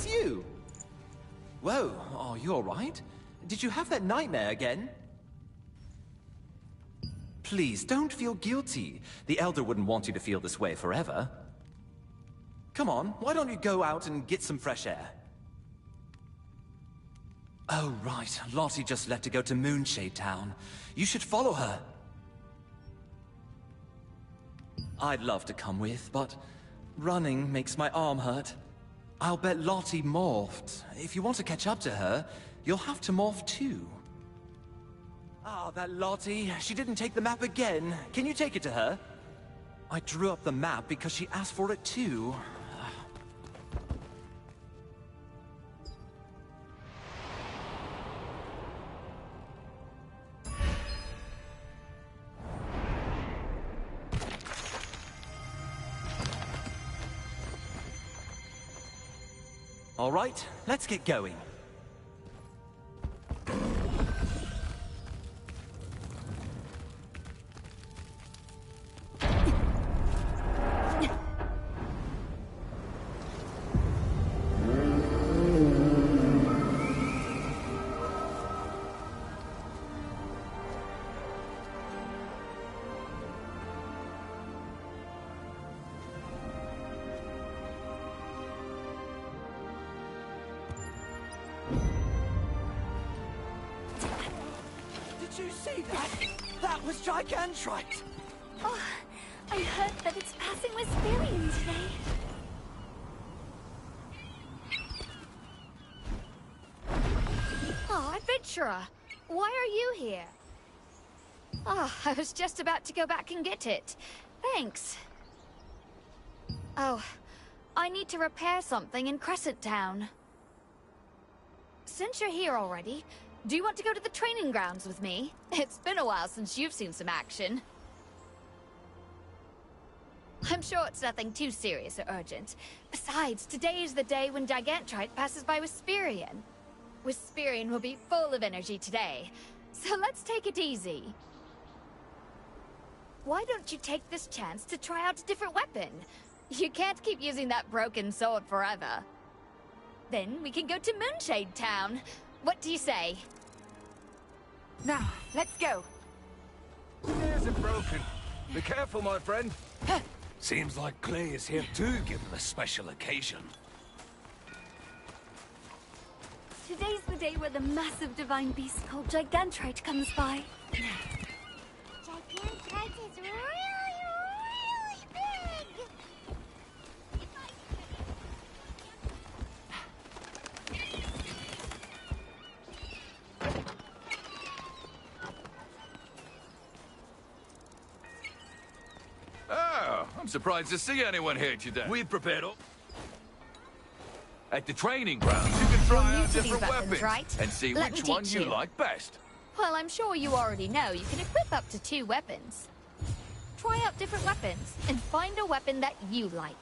it's you! Whoa, are you alright? Did you have that nightmare again? Please, don't feel guilty. The Elder wouldn't want you to feel this way forever. Come on, why don't you go out and get some fresh air? Oh, right. Lottie just left to go to Moonshade Town. You should follow her. I'd love to come with, but running makes my arm hurt. I'll bet Lottie morphed. If you want to catch up to her, you'll have to morph too. Ah, that Lottie. She didn't take the map again. Can you take it to her? I drew up the map because she asked for it too. All right, let's get going. Did you see that? That was gigantrite! Oh, I heard that it's passing Wisperian today. Oh, adventurer! Why are you here? Oh, I was just about to go back and get it. Thanks. Oh, I need to repair something in Crescent Town. Since you're here already, do you want to go to the training grounds with me? It's been a while since you've seen some action. I'm sure it's nothing too serious or urgent. Besides, today is the day when Gigantrite passes by Wisperian. Wisperian will be full of energy today, so let's take it easy. Why don't you take this chance to try out a different weapon? You can't keep using that broken sword forever. Then we can go to Moonshade Town. What do you say? Now, let's go. It isn't broken. Be careful, my friend. Seems like Clay is here too, given the special occasion. Today's the day where the massive divine beast called Gigantrite comes by. Gigantrite is really big! Oh, I'm surprised to see anyone here today. We've prepared all. At the training grounds, you can try You're new out to these different weapons, right? and see Let which me one teach you you. like best. Well, I'm sure you already know you can equip up to 2 weapons. Try out different weapons and find a weapon that you like.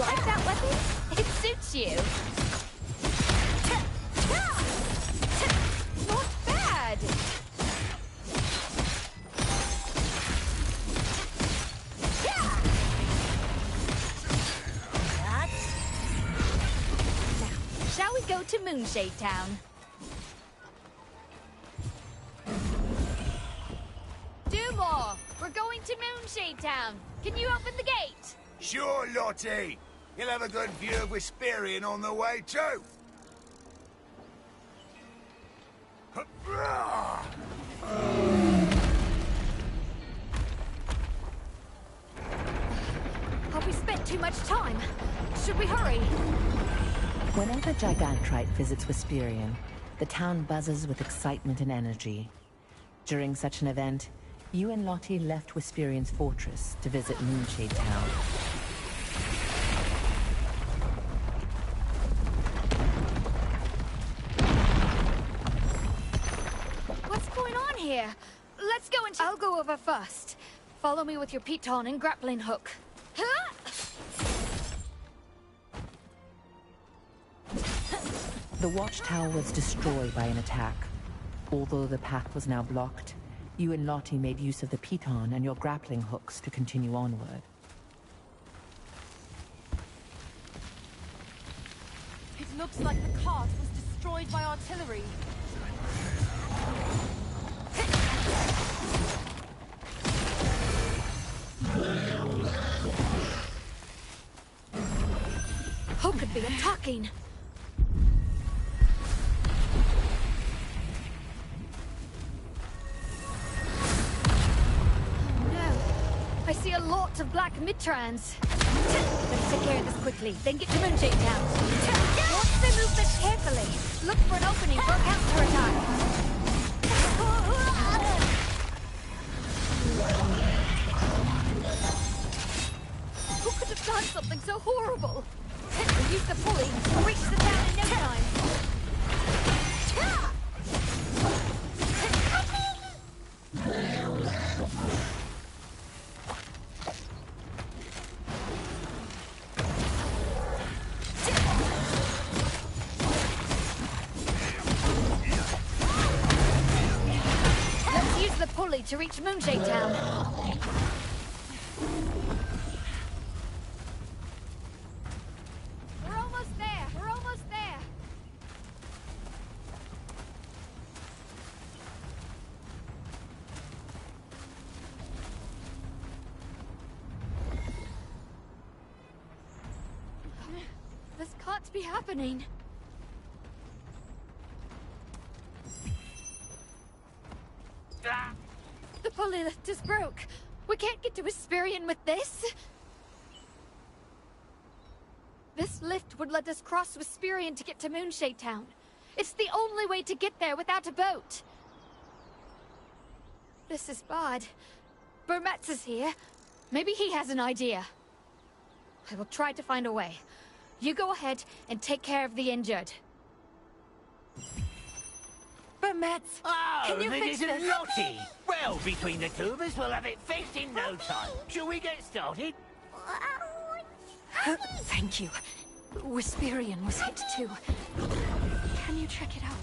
like that weapon? It suits you. Not bad. Now, shall we go to Moonshade Town? Dumore, we're going to Moonshade Town. Can you open the gate? Sure, Lottie. You'll have a good view of Wisperian on the way, too. Have we spent too much time? Should we hurry? Whenever Gigantrite visits Wisperian, the town buzzes with excitement and energy. During such an event, you and Lottie left Wisperian's fortress to visit Moonshade Town. What's going on here? Let's go and I'll go over first. Follow me with your piton and grappling hook. Huh? The watchtower was destroyed by an attack. Although the path was now blocked, you and Lottie made use of the piton and your grappling hooks to continue onward. It looks like the cart was destroyed by artillery. Who could be attacking? I see a lot of black mid-trans. Let's take care of this quickly, then get to Moonshade Town. Watch their movement carefully. Look for an opening for a counterattack. Who could have done something so horrible? We'll use the pulley and reach the town in no time. To reach Moonshade Town. We're almost there. We're almost there. This can't be happening. The pulley lift just broke. We can't get to Wisperian with this. This lift would let us cross Wisperian to get to Moonshade Town. It's the only way to get there without a boat. This is bad. Burmetz is here. Maybe he has an idea. I will try to find a way. You go ahead and take care of the injured. Burmetz, can you fix this? Lottie! Well, between the two of us, we'll have it fixed in no time. Shall we get started? Thank you. Wisperian was hit too. Can you check it out?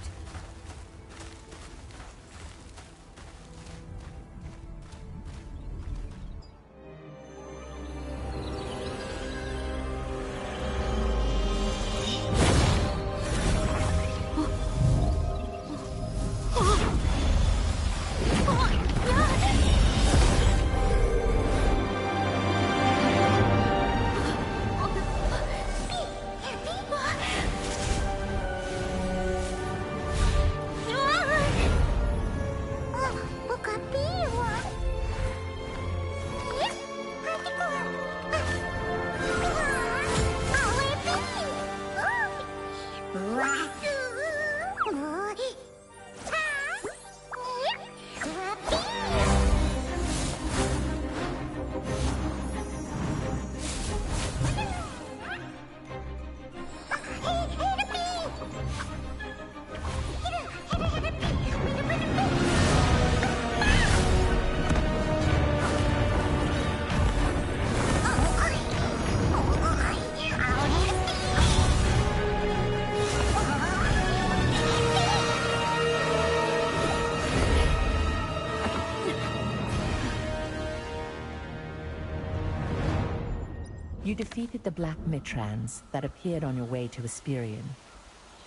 You defeated the Black Mitrans that appeared on your way to Wisperian.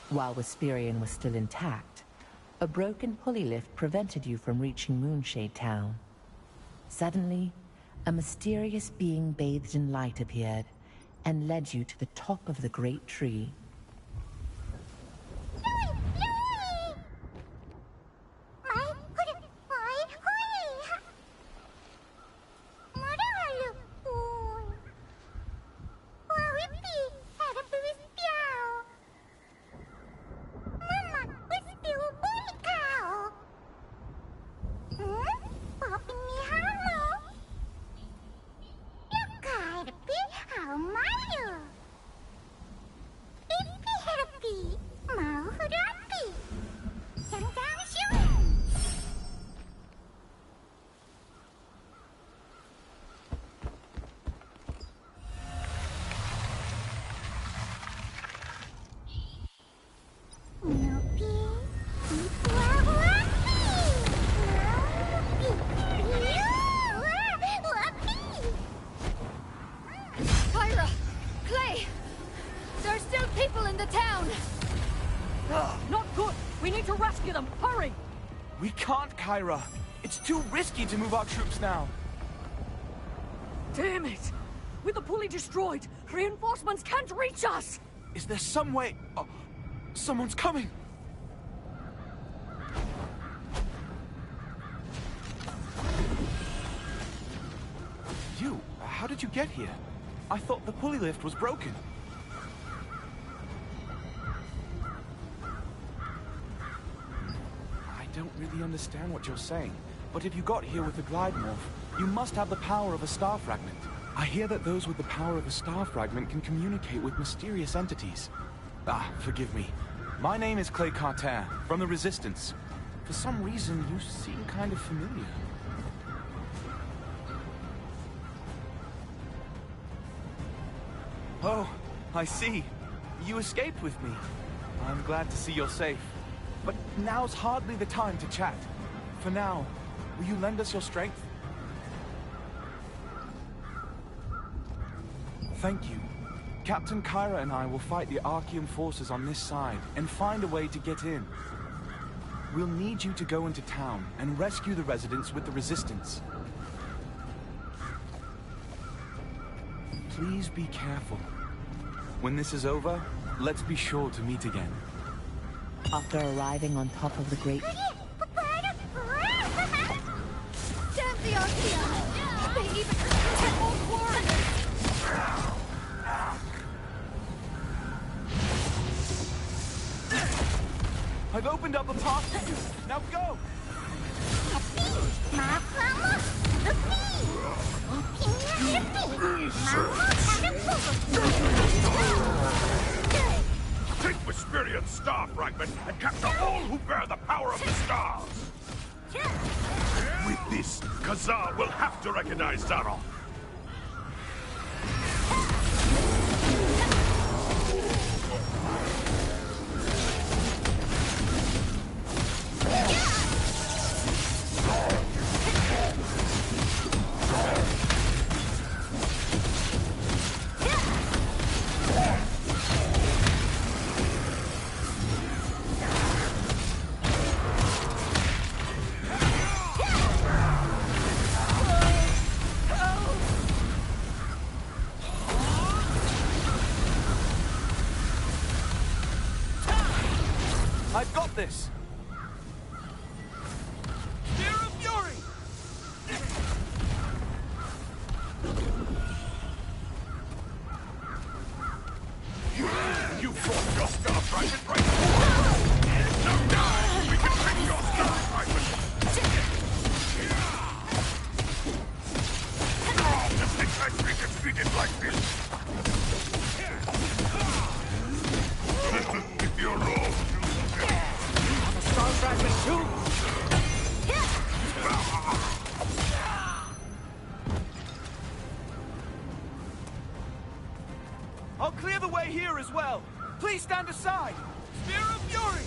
While Wisperian was still intact, a broken pulley lift prevented you from reaching Moonshade Town. Suddenly, a mysterious being bathed in light appeared and led you to the top of the great tree. Kyra, it's too risky to move our troops now. Damn it! With the pulley destroyed, reinforcements can't reach us! Is there some way... Oh, someone's coming! You, how did you get here? I thought the pulley lift was broken. I don't really understand what you're saying, but if you got here with the glide morph, you must have the power of a star fragment. I hear that those with the power of a star fragment can communicate with mysterious entities. Forgive me. My name is Clay Corsair, from the Resistance. For some reason, you seem kind of familiar. Oh, I see. You escaped with me. I'm glad to see you're safe. But now's hardly the time to chat. For now, will you lend us your strength? Thank you. Captain Kyra and I will fight the Archean forces on this side and find a way to get in. We'll need you to go into town and rescue the residents with the Resistance. Please be careful. When this is over, let's be sure to meet again. After arriving on top of the great... Damn the Archean! They even protect all warriors! I've opened up a path for you. Now go! Take Wisperian's star fragment and capture all who bear the power of the stars! With this, Khazar will have to recognize Zaroff. I've got this! Spear of Fury! You fought your star fragment right now! No doubt we can take your star fragment! Just think I'd be defeated like this! If you're wrong, Star fragment too! I'll clear the way here as well. Please stand aside. Spear of Fury!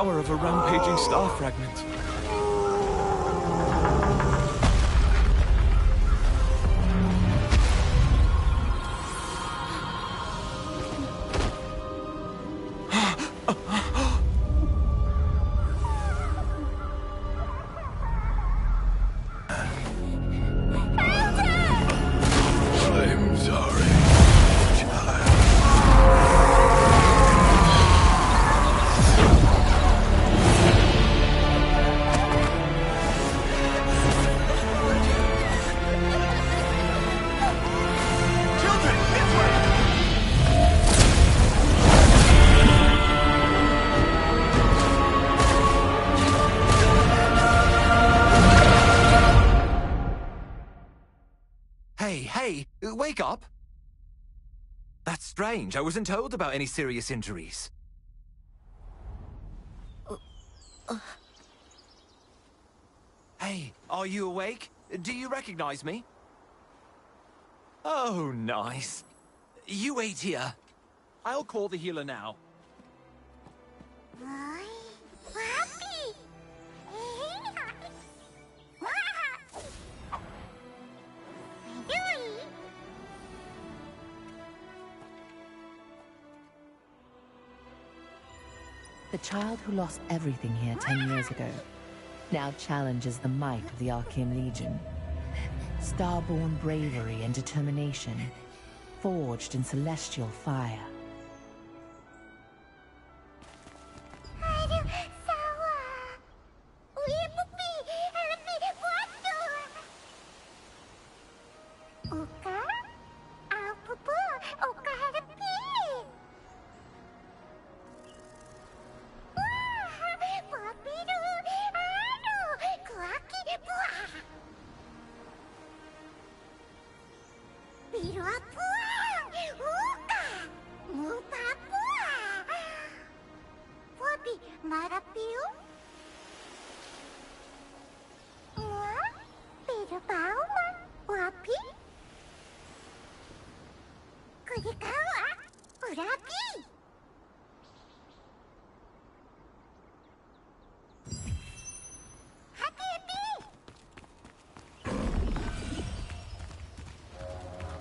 power of a rampaging star fragment. I'm sorry, child. Children, this way! Hey, wake up! That's strange. I wasn't told about any serious injuries. Hey, are you awake? Do you recognize me? Oh, nice. You wait here. I'll call the healer now. Papi! The child who lost everything here 10 years ago now challenges the might of the Archean Legion. Starborn bravery and determination, forged in celestial fire.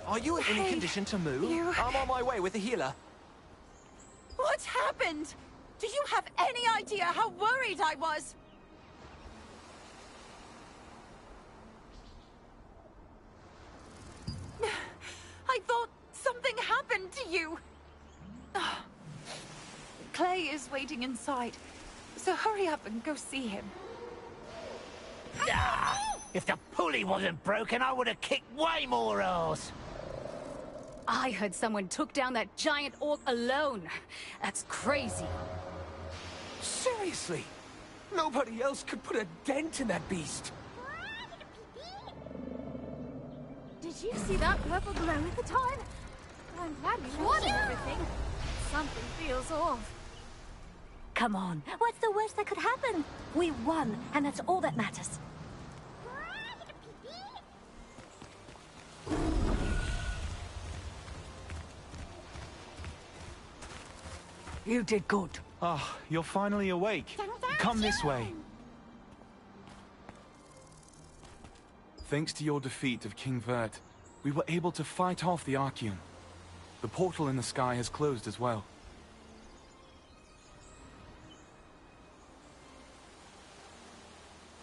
Are you in any condition to move? I'm on my way with the healer. What's happened? Do you have any idea how worried I was? I thought something happened to you. Clay is waiting inside, so hurry up and go see him. If the pulley wasn't broken, I would have kicked way more ass. I heard someone took down that giant orc alone. That's crazy. Seriously? Nobody else could put a dent in that beast. Did you see that purple glow at the time? I'm glad we won and everything. Something feels off. Come on, what's the worst that could happen? We won, and that's all that matters. You did good. Ah, you're finally awake. Come this way. Thanks to your defeat of King Vert, we were able to fight off the Archean. The portal in the sky has closed as well.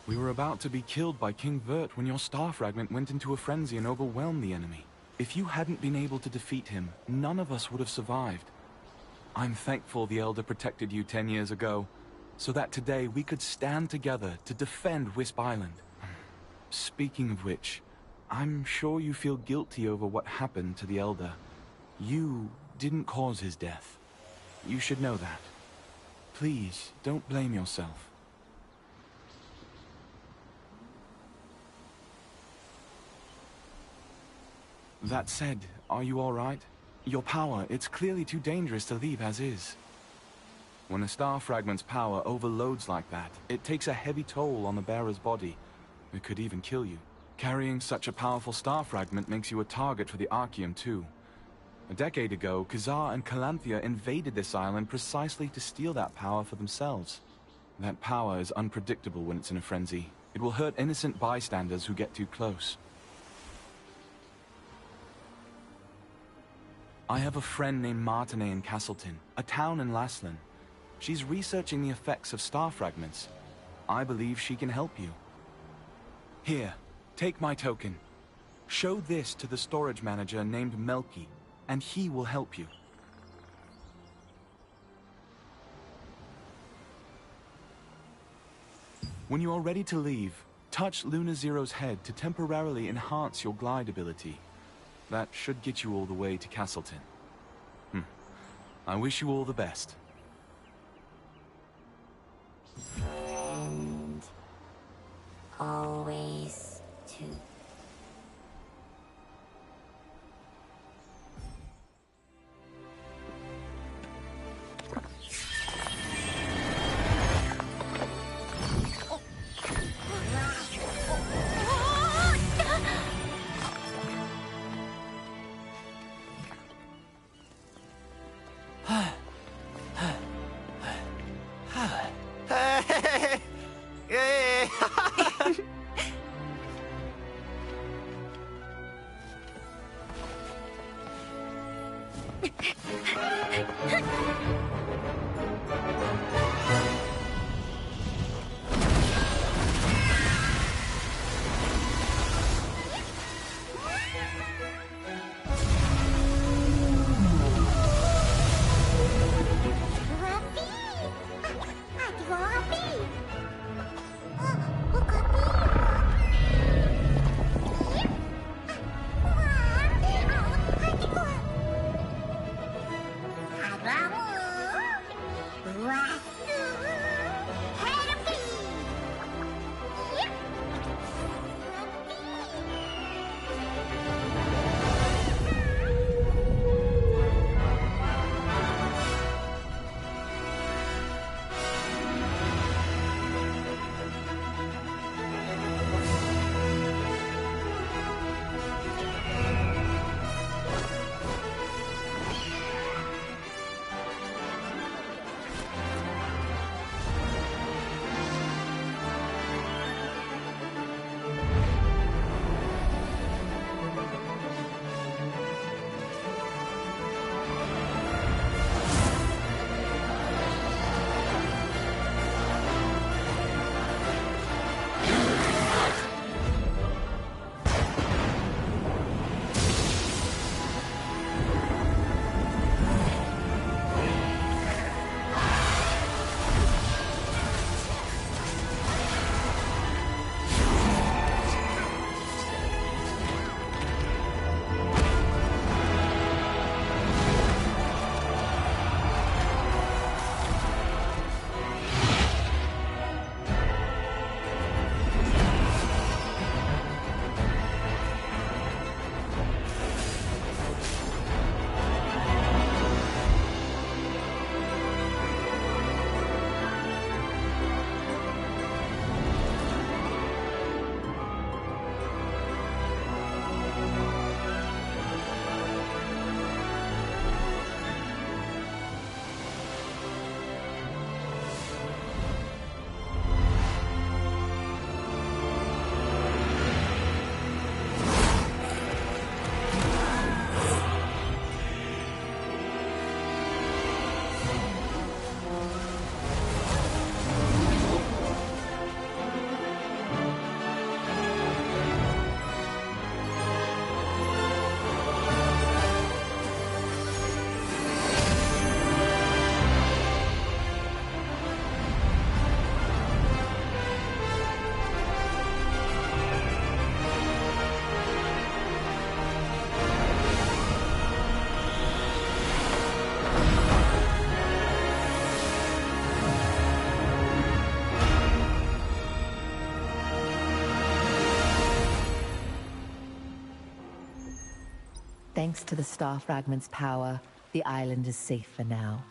We were about to be killed by King Vert when your star fragment went into a frenzy and overwhelmed the enemy. If you hadn't been able to defeat him, none of us would have survived. I'm thankful the Elder protected you 10 years ago, so that today we could stand together to defend Wisp Island. Speaking of which, I'm sure you feel guilty over what happened to the Elder. You didn't cause his death. You should know that. Please, don't blame yourself. That said, are you all right? Your power, it's clearly too dangerous to leave as is. When a star fragment's power overloads like that, it takes a heavy toll on the bearer's body. It could even kill you. Carrying such a powerful star fragment makes you a target for the Archean too. A decade ago, Khazar and Calanthea invaded this island precisely to steal that power for themselves. That power is unpredictable when it's in a frenzy. It will hurt innocent bystanders who get too close. I have a friend named Martinet in Castleton, a town in Laslan. She's researching the effects of star fragments. I believe she can help you. Here, take my token. Show this to the storage manager named Melky, and he will help you. When you are ready to leave, touch Luna Zero's head to temporarily enhance your glide ability. That should get you all the way to Castleton. I wish you all the best. And always to... Thanks to the star fragment's power, the island is safe for now.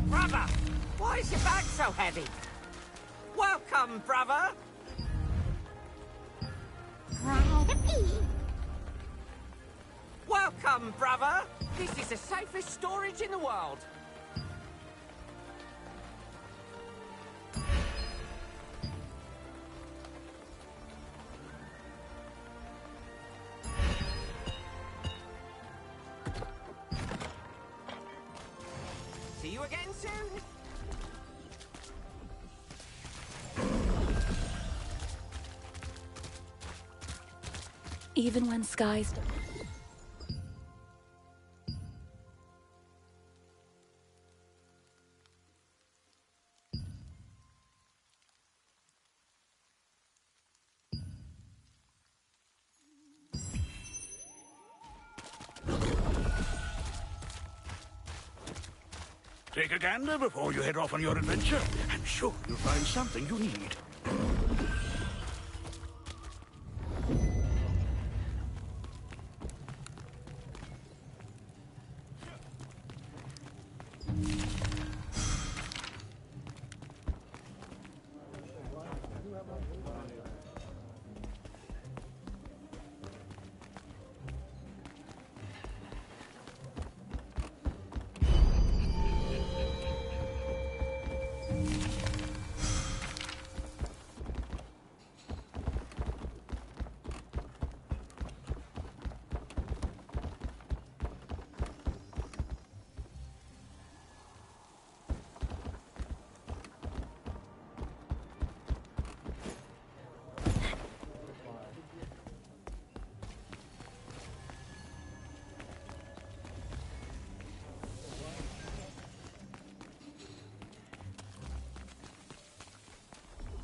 Brother, why is your bag so heavy? Welcome, brother. Welcome, brother. This is the safest storage in the world. See you again soon. Even when skies don't... Take a gander before you head off on your adventure. I'm sure you'll find something you need.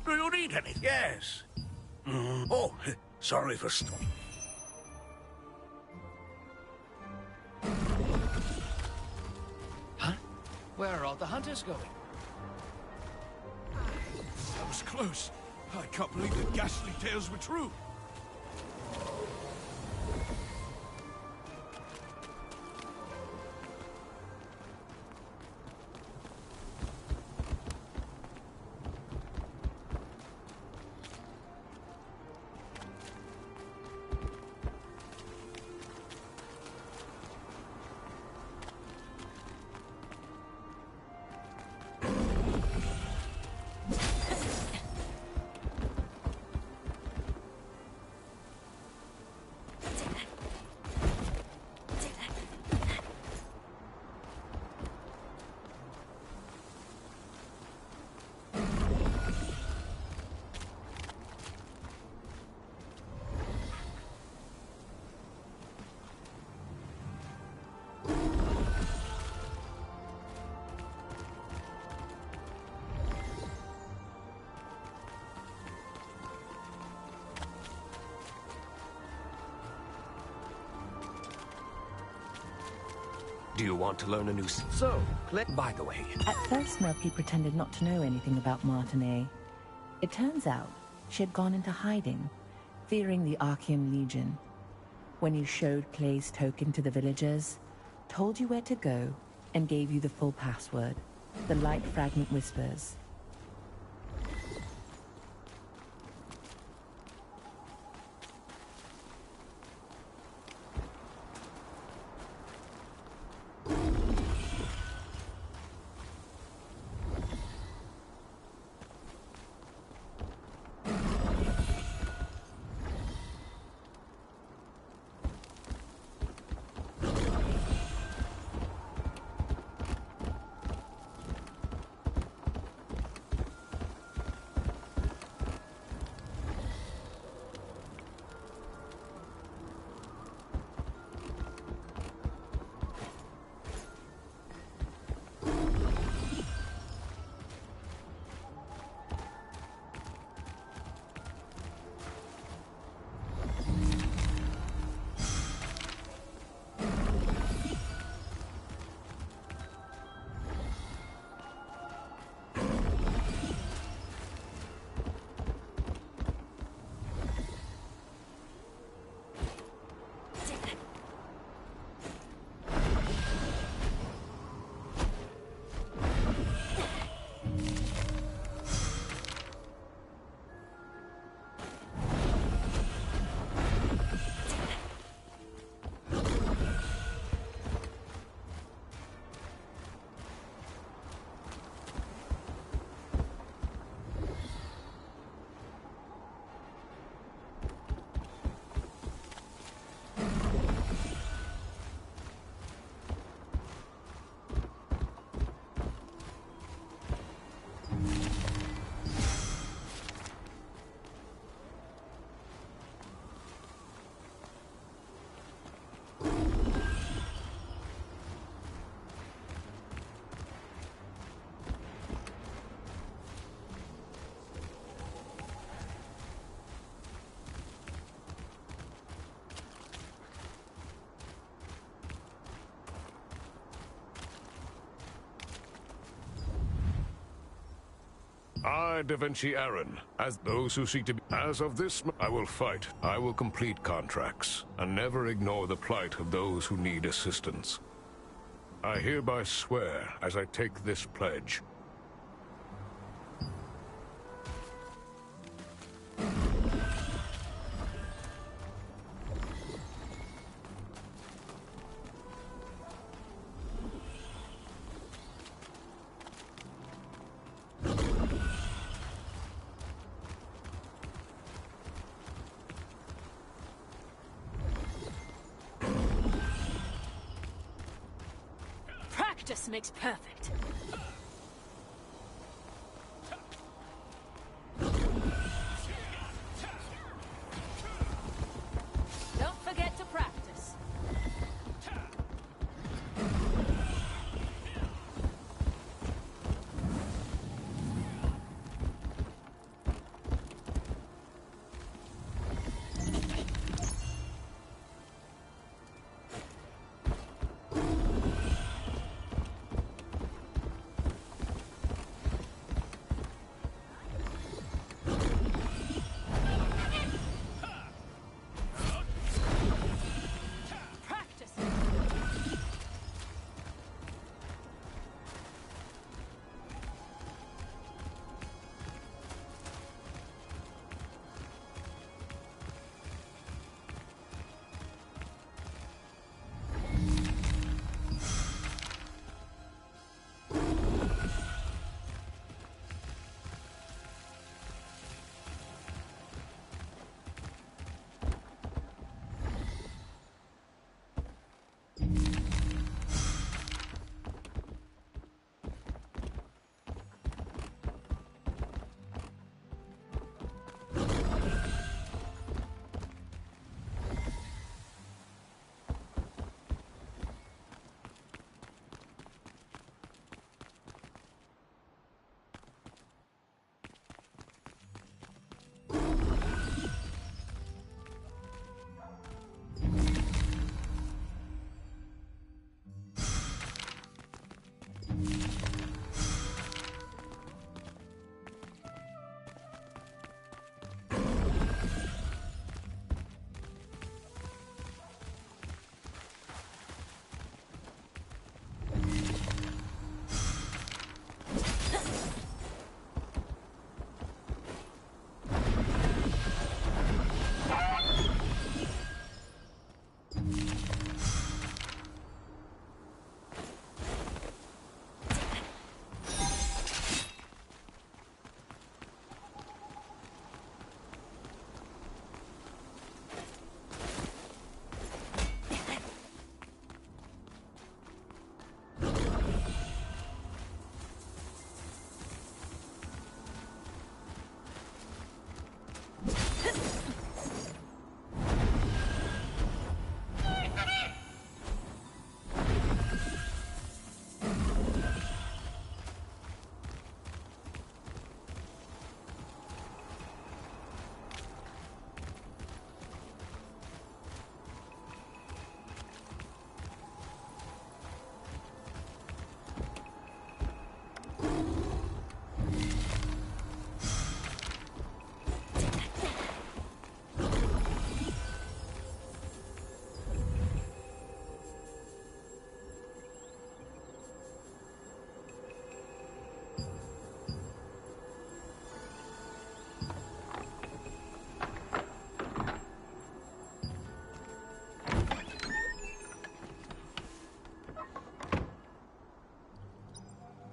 Do you need anything? Yes. Oh, sorry for stopping. Huh? Where are all the hunters going? That was close. I can't believe the ghastly tales were true. Do you want to learn a new... So, by the way... At first, Murphy pretended not to know anything about Martinet. It turns out she had gone into hiding, fearing the Archean Legion. When you showed Clay's token to the villagers, told you where to go, and gave you the full password, the light fragment whispers. I, Da Vinci Aaron, as those who seek to be... As of this, I will fight. I will complete contracts, and never ignore the plight of those who need assistance. I hereby swear, as I take this pledge... Practice makes perfect. Don't forget to practice.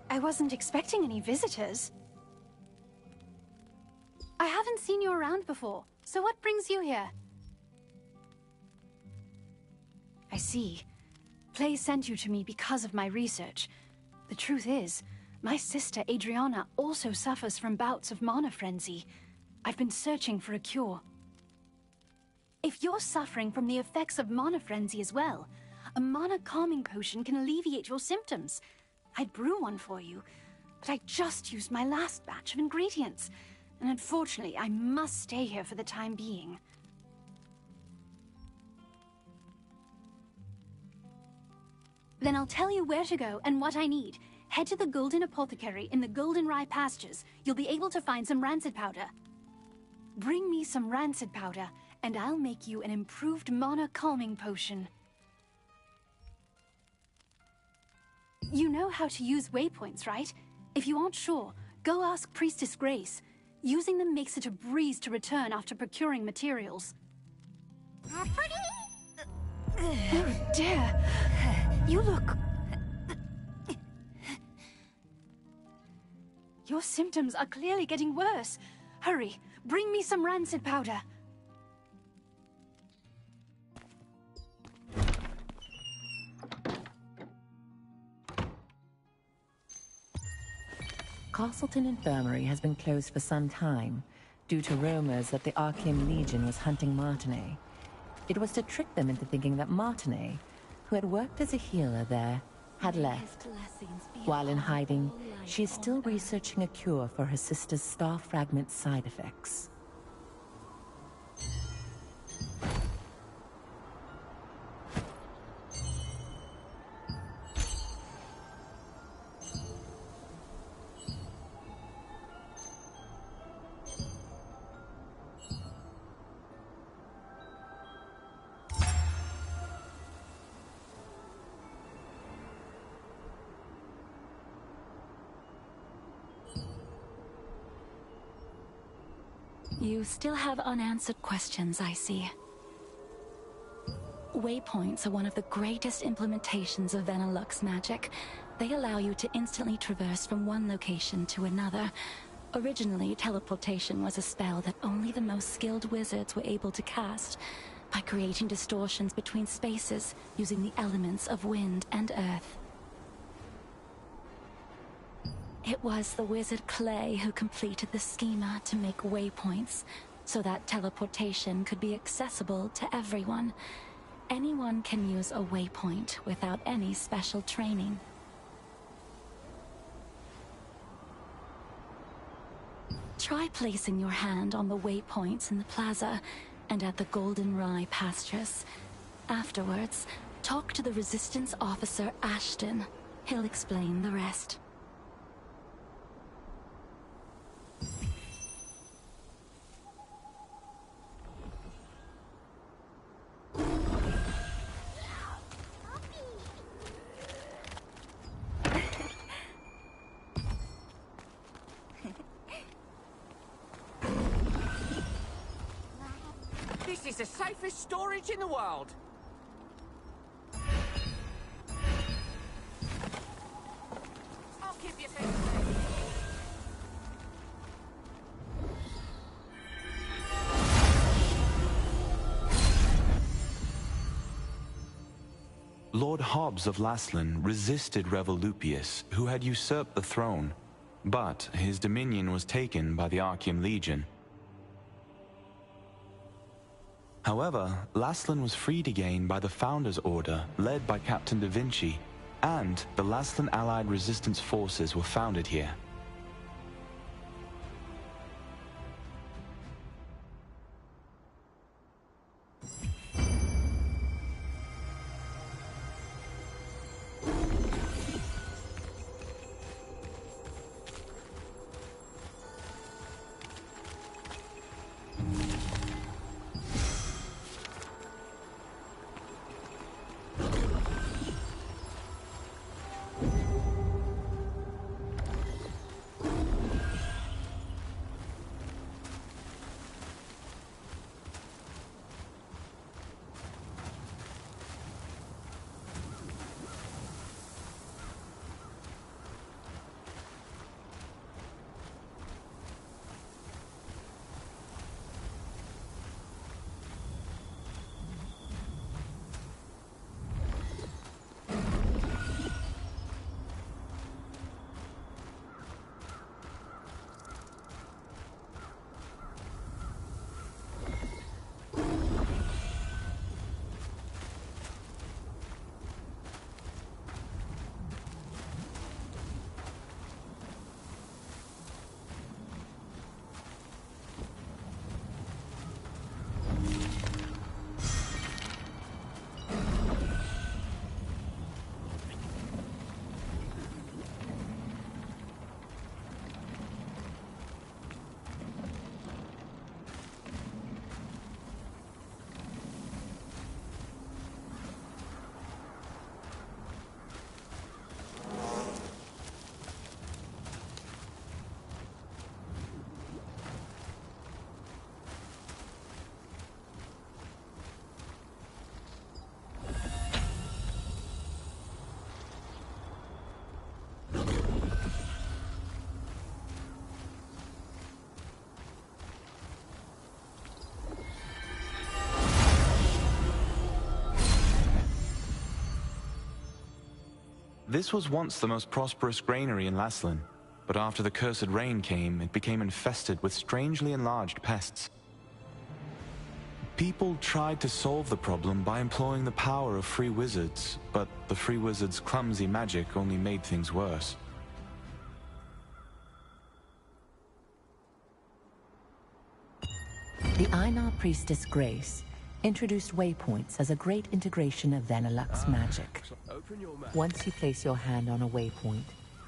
I wasn't expecting any visitors. I haven't seen you around before, so what brings you here? I see. Clay sent you to me because of my research. The truth is, my sister Adriana also suffers from bouts of mana frenzy. I've been searching for a cure. If you're suffering from the effects of mana frenzy as well, a mana calming potion can alleviate your symptoms. I'd brew one for you, but I just used my last batch of ingredients, and unfortunately I must stay here for the time being. Then I'll tell you where to go and what I need. Head to the Golden Apothecary in the Golden Rye pastures. You'll be able to find some rancid powder. Bring me some rancid powder, and I'll make you an improved mana calming potion. You know how to use waypoints, right? If you aren't sure, go ask Priestess Grace. Using them makes it a breeze to return after procuring materials. Oh dear! You look... Your symptoms are clearly getting worse. Hurry, bring me some rancid powder. Castleton Infirmary has been closed for some time, due to rumors that the Archeum Legion was hunting Martinet. It was to trick them into thinking that Martinet, who had worked as a healer there, had left. While in hiding, she is still researching a cure for her sister's star fragment side effects. You still have unanswered questions, I see. Waypoints are one of the greatest implementations of Venilux magic. They allow you to instantly traverse from one location to another. Originally, teleportation was a spell that only the most skilled wizards were able to cast, by creating distortions between spaces using the elements of wind and earth. It was the wizard Clay who completed the schema to make waypoints, so that teleportation could be accessible to everyone. Anyone can use a waypoint without any special training. Try placing your hand on the waypoints in the plaza and at the Golden Rye pastures. Afterwards, talk to the Resistance officer Ashton. He'll explain the rest. This is the safest storage in the world. I'll keep you safe. Lord Hobbs of Laslan resisted Revolupius, who had usurped the throne, but his dominion was taken by the Archeum Legion. However, Laslan was freed again by the Founders Order, led by Captain Da Vinci, and the Laslan Allied Resistance forces were founded here. This was once the most prosperous granary in Laslan, but after the cursed rain came, it became infested with strangely enlarged pests. People tried to solve the problem by employing the power of free wizards, but the free wizards' clumsy magic only made things worse. The Einar priestess Grace introduced waypoints as a great integration of Venelux magic. Once you place your hand on a waypoint,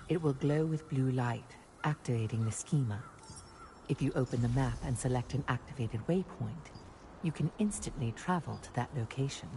it will glow with blue light, activating the schema. If you open the map and select an activated waypoint, you can instantly travel to that location.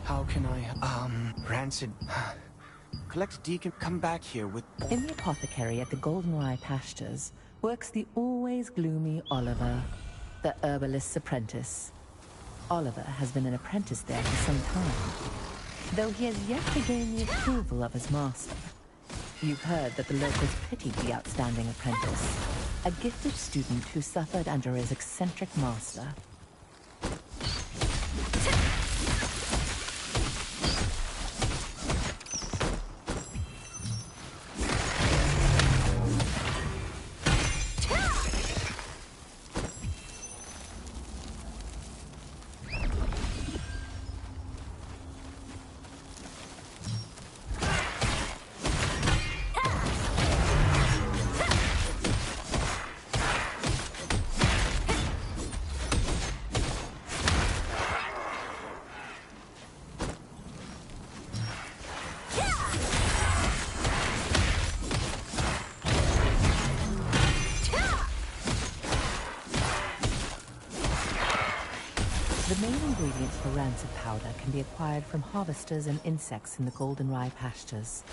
How can I, Rancid, collect Deacon, come back here with... In the apothecary at the Goldenrye pastures works the always gloomy Oliver, the herbalist's apprentice. Oliver has been an apprentice there for some time, though he has yet to gain the approval of his master. You've heard that the locals pitied the outstanding apprentice, a gifted student who suffered under his eccentric master. The main ingredients for rancid powder can be acquired from harvesters and insects in the goldenrye pastures.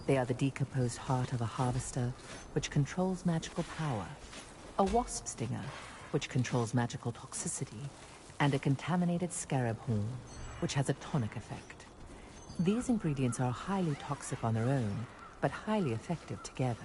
They are the decomposed heart of a harvester, which controls magical power, a wasp stinger, which controls magical toxicity, and a contaminated scarab horn, which has a tonic effect. These ingredients are highly toxic on their own, but highly effective together.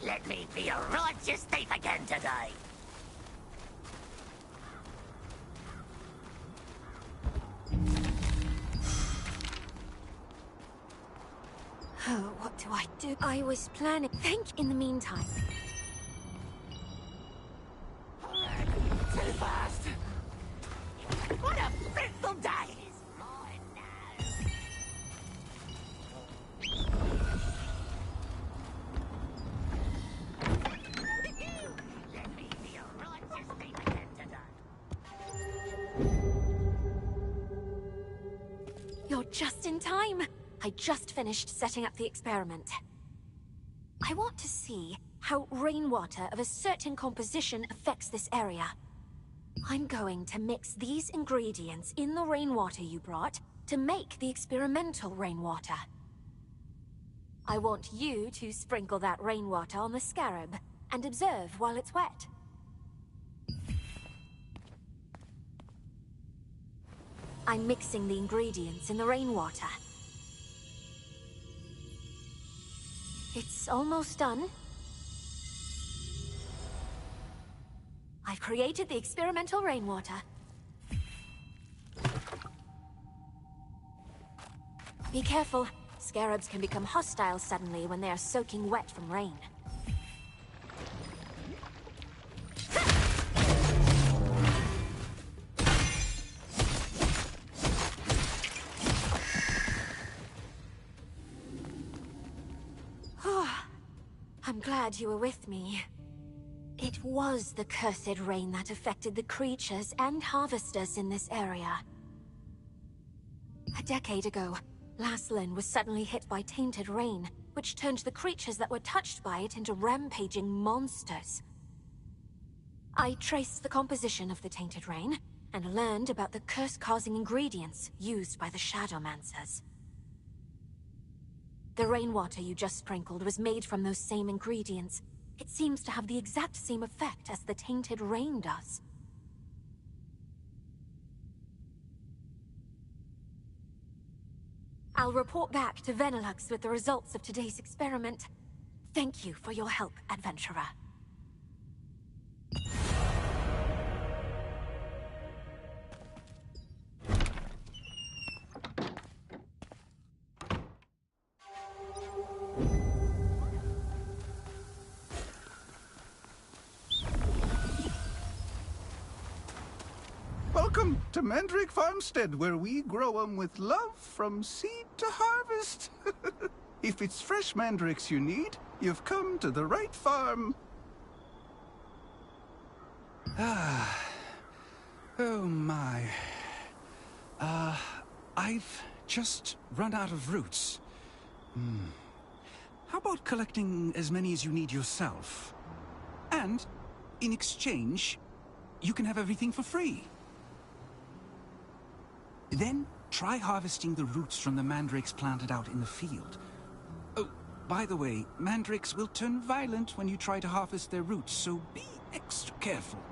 Let me be a righteous thief again today. Oh, what do I do? I was planning. Think in the meantime. Too fast. What a fateful day. You're just in time. I just finished setting up the experiment. I want to see how rainwater of a certain composition affects this area. I'm going to mix these ingredients in the rainwater you brought to make the experimental rainwater. I want you to sprinkle that rainwater on the scarab and observe while it's wet. I'm mixing the ingredients in the rainwater. It's almost done. I've created the experimental rainwater. Be careful. Scarabs can become hostile suddenly when they are soaking wet from rain. I'm glad you were with me. It was the cursed rain that affected the creatures and harvesters in this area. A decade ago, Laslin was suddenly hit by tainted rain, which turned the creatures that were touched by it into rampaging monsters. I traced the composition of the tainted rain, and learned about the curse-causing ingredients used by the Shadowmancers. The rainwater you just sprinkled was made from those same ingredients. It seems to have the exact same effect as the tainted rain does. I'll report back to Venilux with the results of today's experiment. Thank you for your help, adventurer. Welcome to Mandrake Farmstead, where we grow 'em with love from seed to harvest. If it's fresh mandrakes you need, you've come to the right farm. Oh my. I've just run out of roots. How about collecting as many as you need yourself? And, in exchange, you can have everything for free. Then, try harvesting the roots from the mandrakes planted out in the field. Oh, by the way, mandrakes will turn violent when you try to harvest their roots, so be extra careful.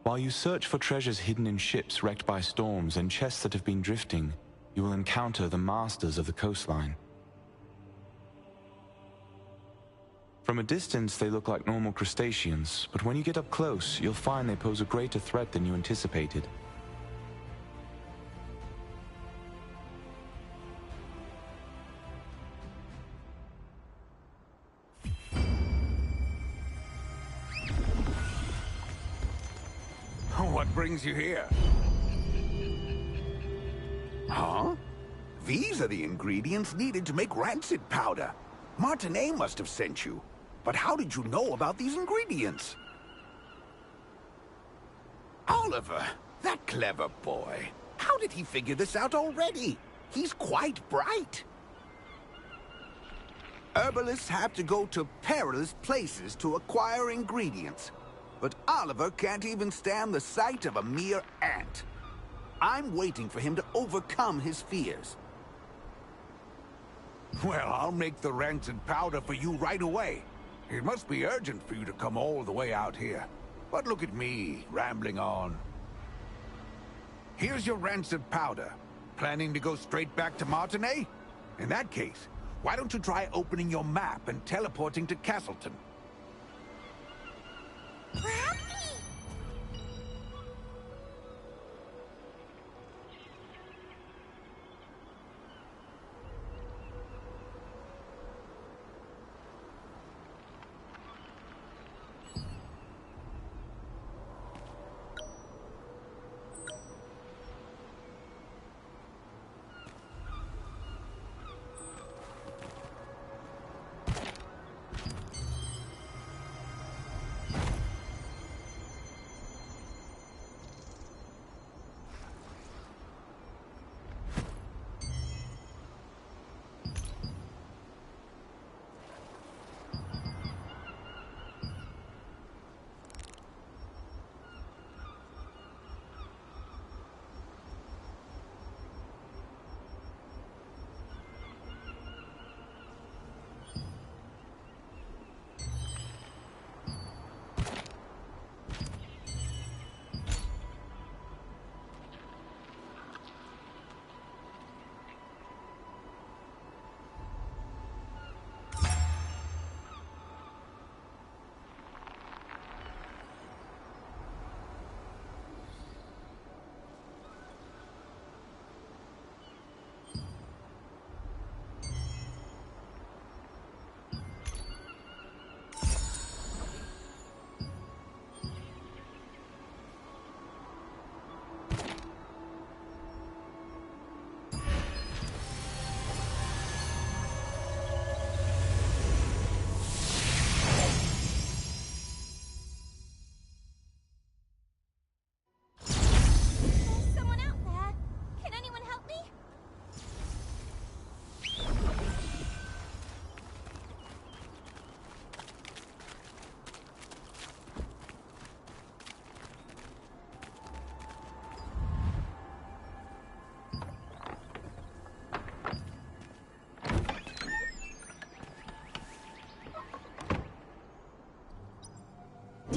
While you search for treasures hidden in ships wrecked by storms and chests that have been drifting, you will encounter the masters of the coastline. From a distance, they look like normal crustaceans, but when you get up close, you'll find they pose a greater threat than you anticipated. What brings you here? Huh? These are the ingredients needed to make rancid powder. Martinet must have sent you. But how did you know about these ingredients? Oliver, that clever boy. How did he figure this out already? He's quite bright. Herbalists have to go to perilous places to acquire ingredients. But Oliver can't even stand the sight of a mere ant. I'm waiting for him to overcome his fears. Well, I'll make the rancid powder for you right away. It must be urgent for you to come all the way out here. But look at me, rambling on. Here's your rancid powder. Planning to go straight back to Martinez? In that case, why don't you try opening your map and teleporting to Castleton?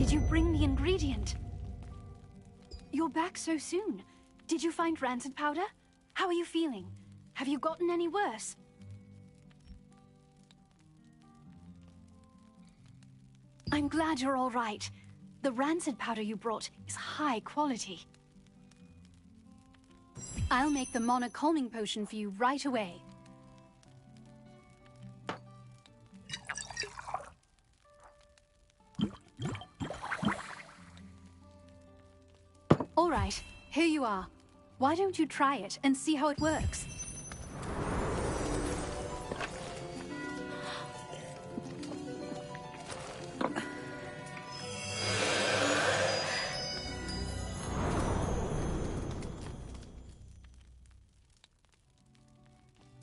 Did you bring the ingredient? You're back so soon. Did you find rancid powder? How are you feeling? Have you gotten any worse? I'm glad you're all right. The rancid powder you brought is high quality. I'll make the Mana calming potion for you right away. All right, here you are. Why don't you try it and see how it works?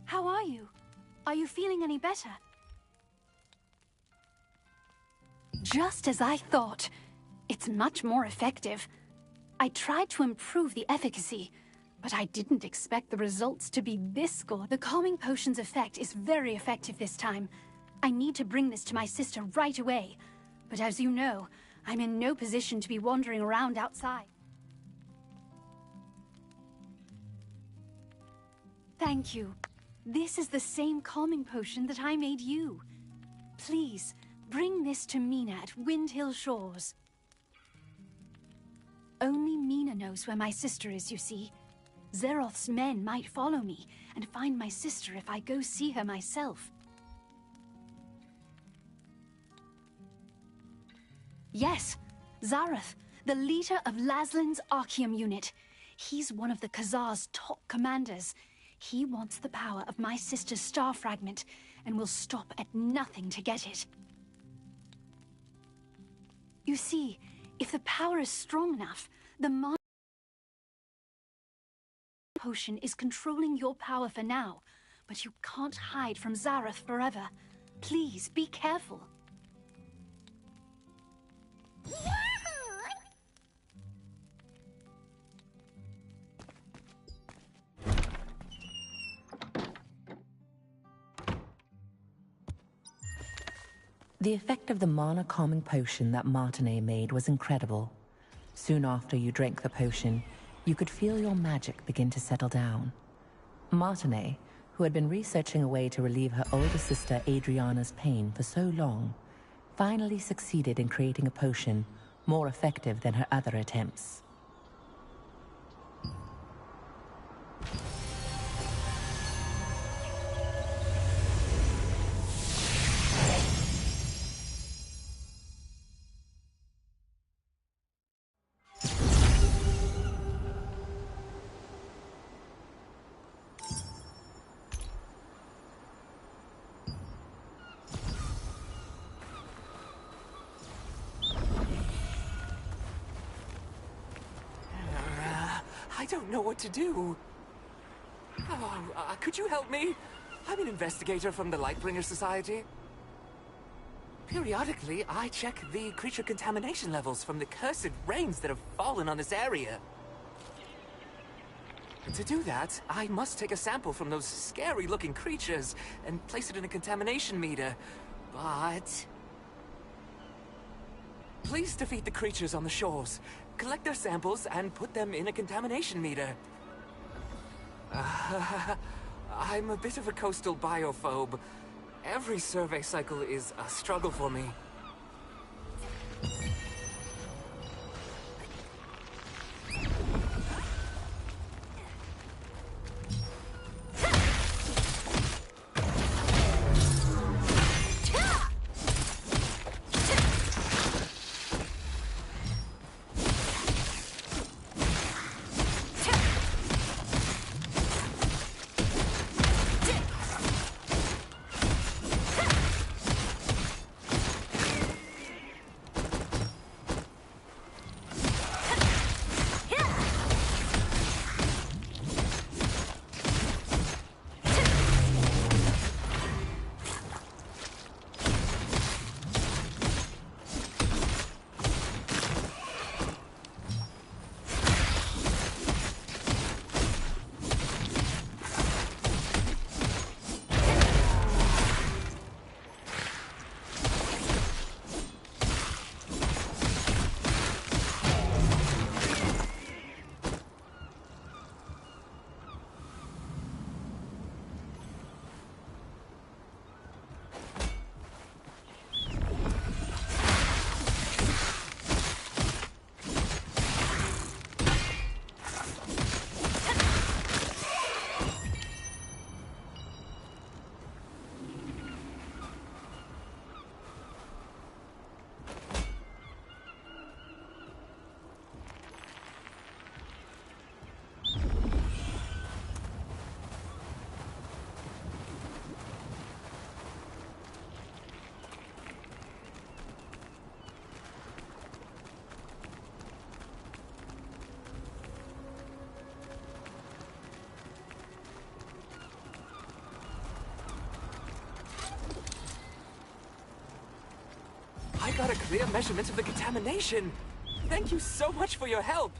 How are you? Are you feeling any better? Just as I thought. It's much more effective. I tried to improve the efficacy, but I didn't expect the results to be this good. The calming potion's effect is very effective this time. I need to bring this to my sister right away. But as you know, I'm in no position to be wandering around outside. Thank you. This is the same calming potion that I made you. Please, bring this to Mina at Windhill Shores. Only Mina knows where my sister is, you see. Zeroth's men might follow me and find my sister if I go see her myself. Yes, Zareth, the leader of Laslin's Archeum unit. He's one of the Khazar's top commanders. He wants the power of my sister's star fragment and will stop at nothing to get it. You see, if the power is strong enough, the mana potion is controlling your power for now, but you can't hide from Zareth forever. Please, be careful. The effect of the mana calming potion that Martinet made was incredible. Soon after you drank the potion, you could feel your magic begin to settle down. Martinet, who had been researching a way to relieve her older sister Adriana's pain for so long, finally succeeded in creating a potion more effective than her other attempts. I don't know what to do. Oh, could you help me? I'm an investigator from the Lightbringer Society. Periodically, I check the creature contamination levels from the cursed rains that have fallen on this area. To do that, I must take a sample from those scary-looking creatures and place it in a contamination meter. But please defeat the creatures on the shores. Collect their samples and put them in a contamination meter. I'm a bit of a coastal biophobe. Every survey cycle is a struggle for me. I got a clear measurement of the contamination. Thank you so much for your help.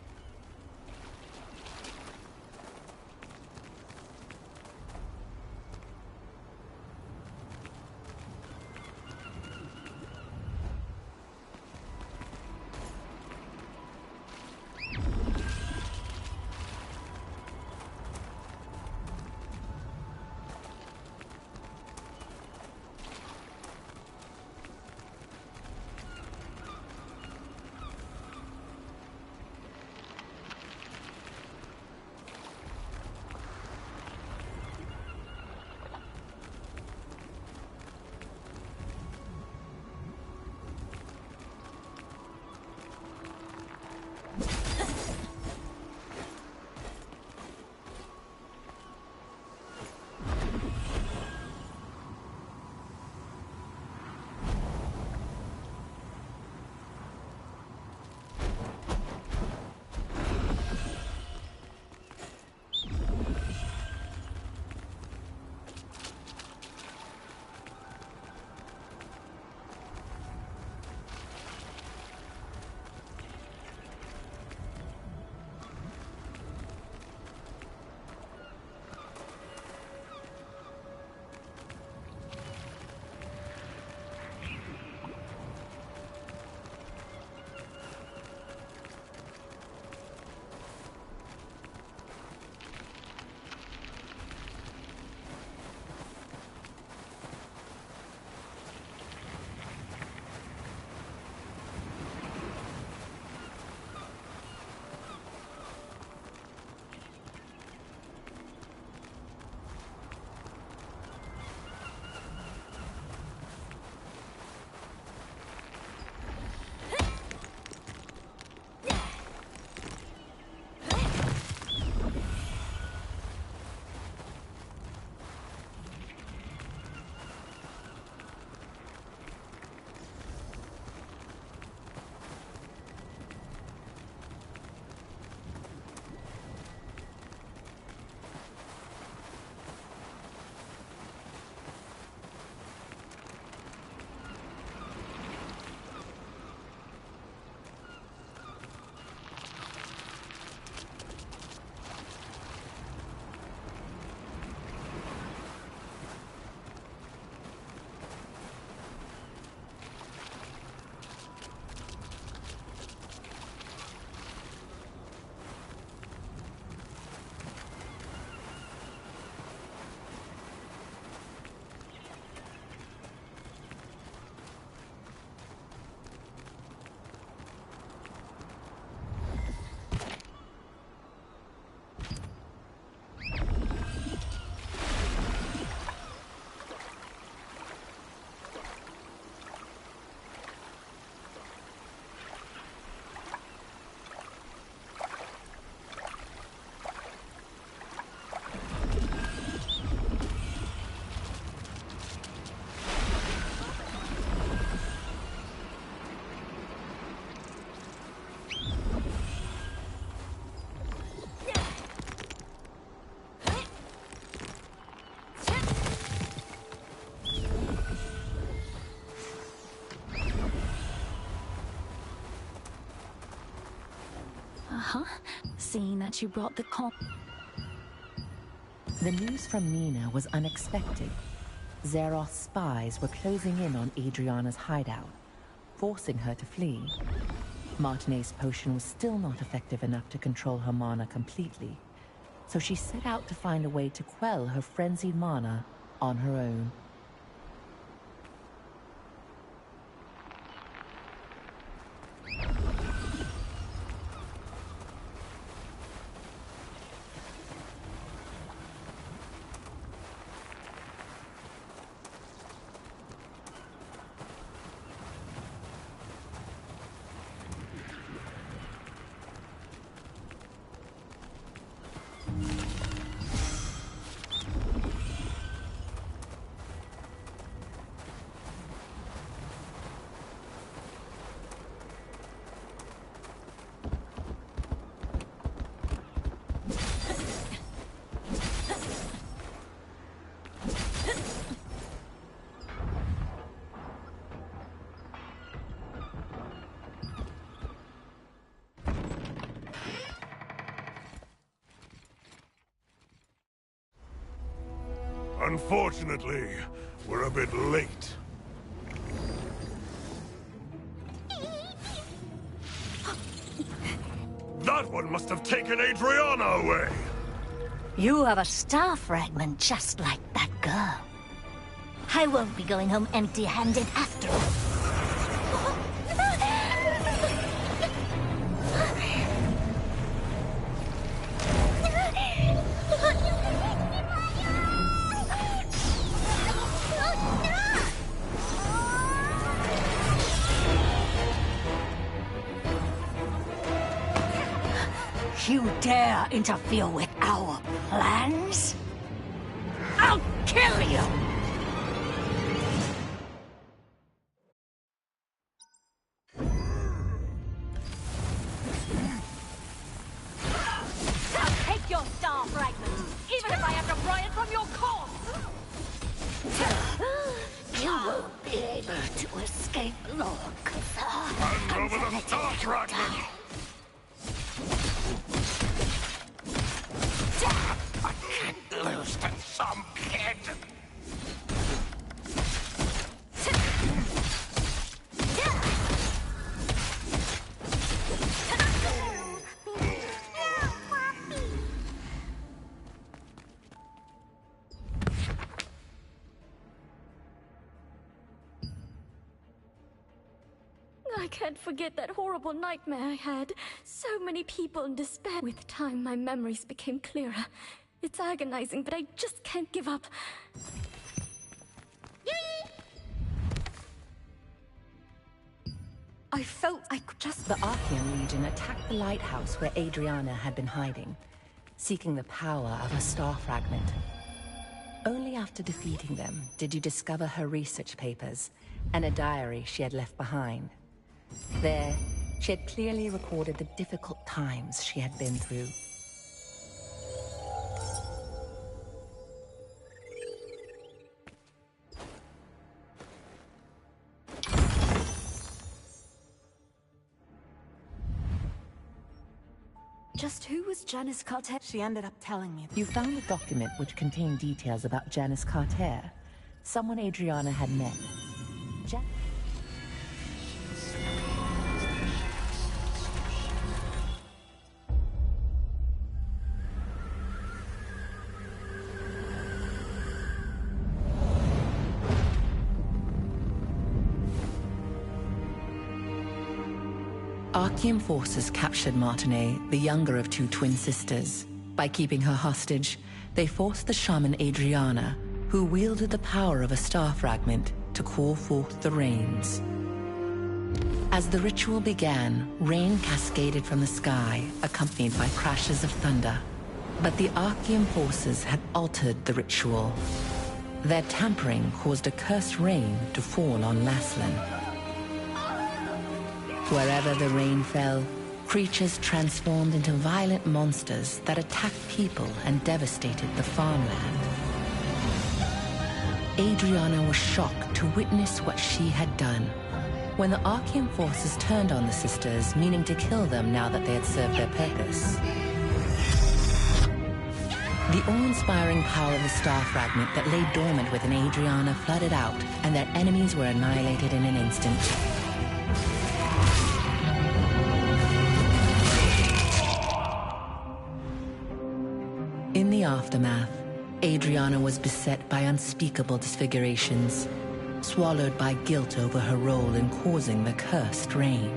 huh? Seeing that you brought the The news from Nina was unexpected. Zeroth's spies were closing in on Adriana's hideout, forcing her to flee. Martinet's potion was still not effective enough to control her mana completely, so she set out to find a way to quell her frenzied mana on her own. Unfortunately, we're a bit late. That one must have taken Adriana away! You have a star fragment just like that girl. I won't be going home empty-handed after all. You dare interfere with our plans? I'll kill you! I'll take your star fragment, even if I have to pry it from your corpse! You won't be able to escape, Lord Crosair. Hand over the star fragment! I can't lose to some kid. I can't forget that horrible nightmare I had. So many people in despair. With time, my memories became clearer. It's agonizing, but I just can't give up. I felt I could just... The Archean Legion attacked the lighthouse where Adriana had been hiding, seeking the power of a star fragment. Only after defeating them did you discover her research papers and a diary she had left behind. There, she had clearly recorded the difficult times she had been through. Just who was Janice Carter? She ended up telling me. You found a document which contained details about Janice Carter, someone Adriana had met. Archean forces captured Martinet, the younger of two twin sisters. By keeping her hostage, they forced the shaman Adriana, who wielded the power of a star fragment, to call forth the rains. As the ritual began, rain cascaded from the sky, accompanied by crashes of thunder. But the Archean forces had altered the ritual. Their tampering caused a cursed rain to fall on Laslan. Wherever the rain fell, creatures transformed into violent monsters that attacked people and devastated the farmland. Adriana was shocked to witness what she had done. When the Archean forces turned on the sisters, meaning to kill them now that they had served their purpose, the awe-inspiring power of the star fragment that lay dormant within Adriana flooded out, and their enemies were annihilated in an instant. In the aftermath, Adriana was beset by unspeakable disfigurations, swallowed by guilt over her role in causing the cursed rain.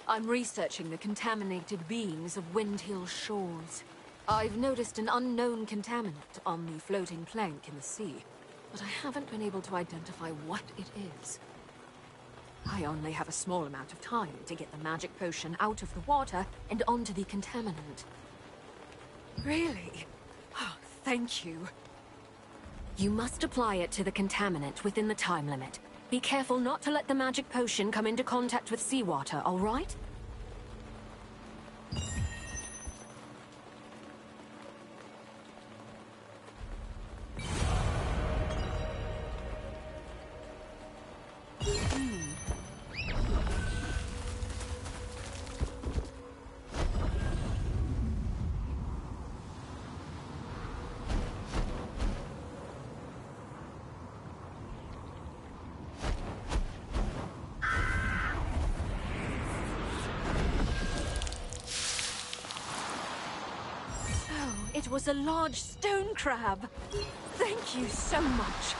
I'm researching the contaminated beings of Windhill shores. I've noticed an unknown contaminant on the floating plank in the sea, but I haven't been able to identify what it is. I only have a small amount of time to get the magic potion out of the water and onto the contaminant. Really? Oh, thank you. You must apply it to the contaminant within the time limit. Be careful not to let the magic potion come into contact with seawater, all right? It was a large stone crab. Thank you so much.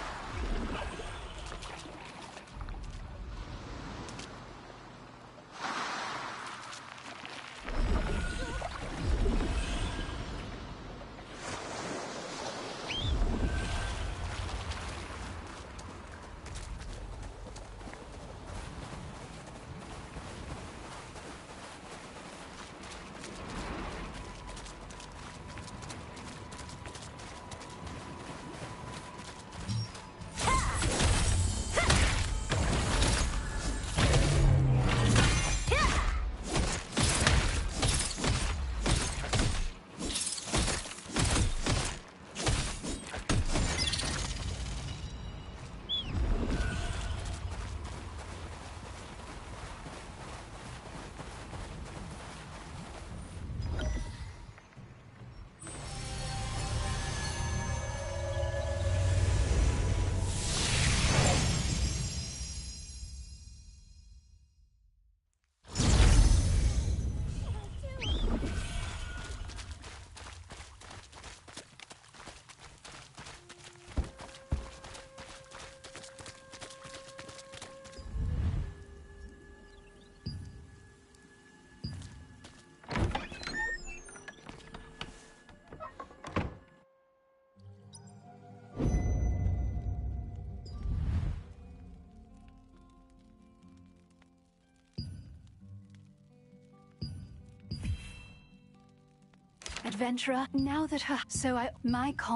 Adventurer, now that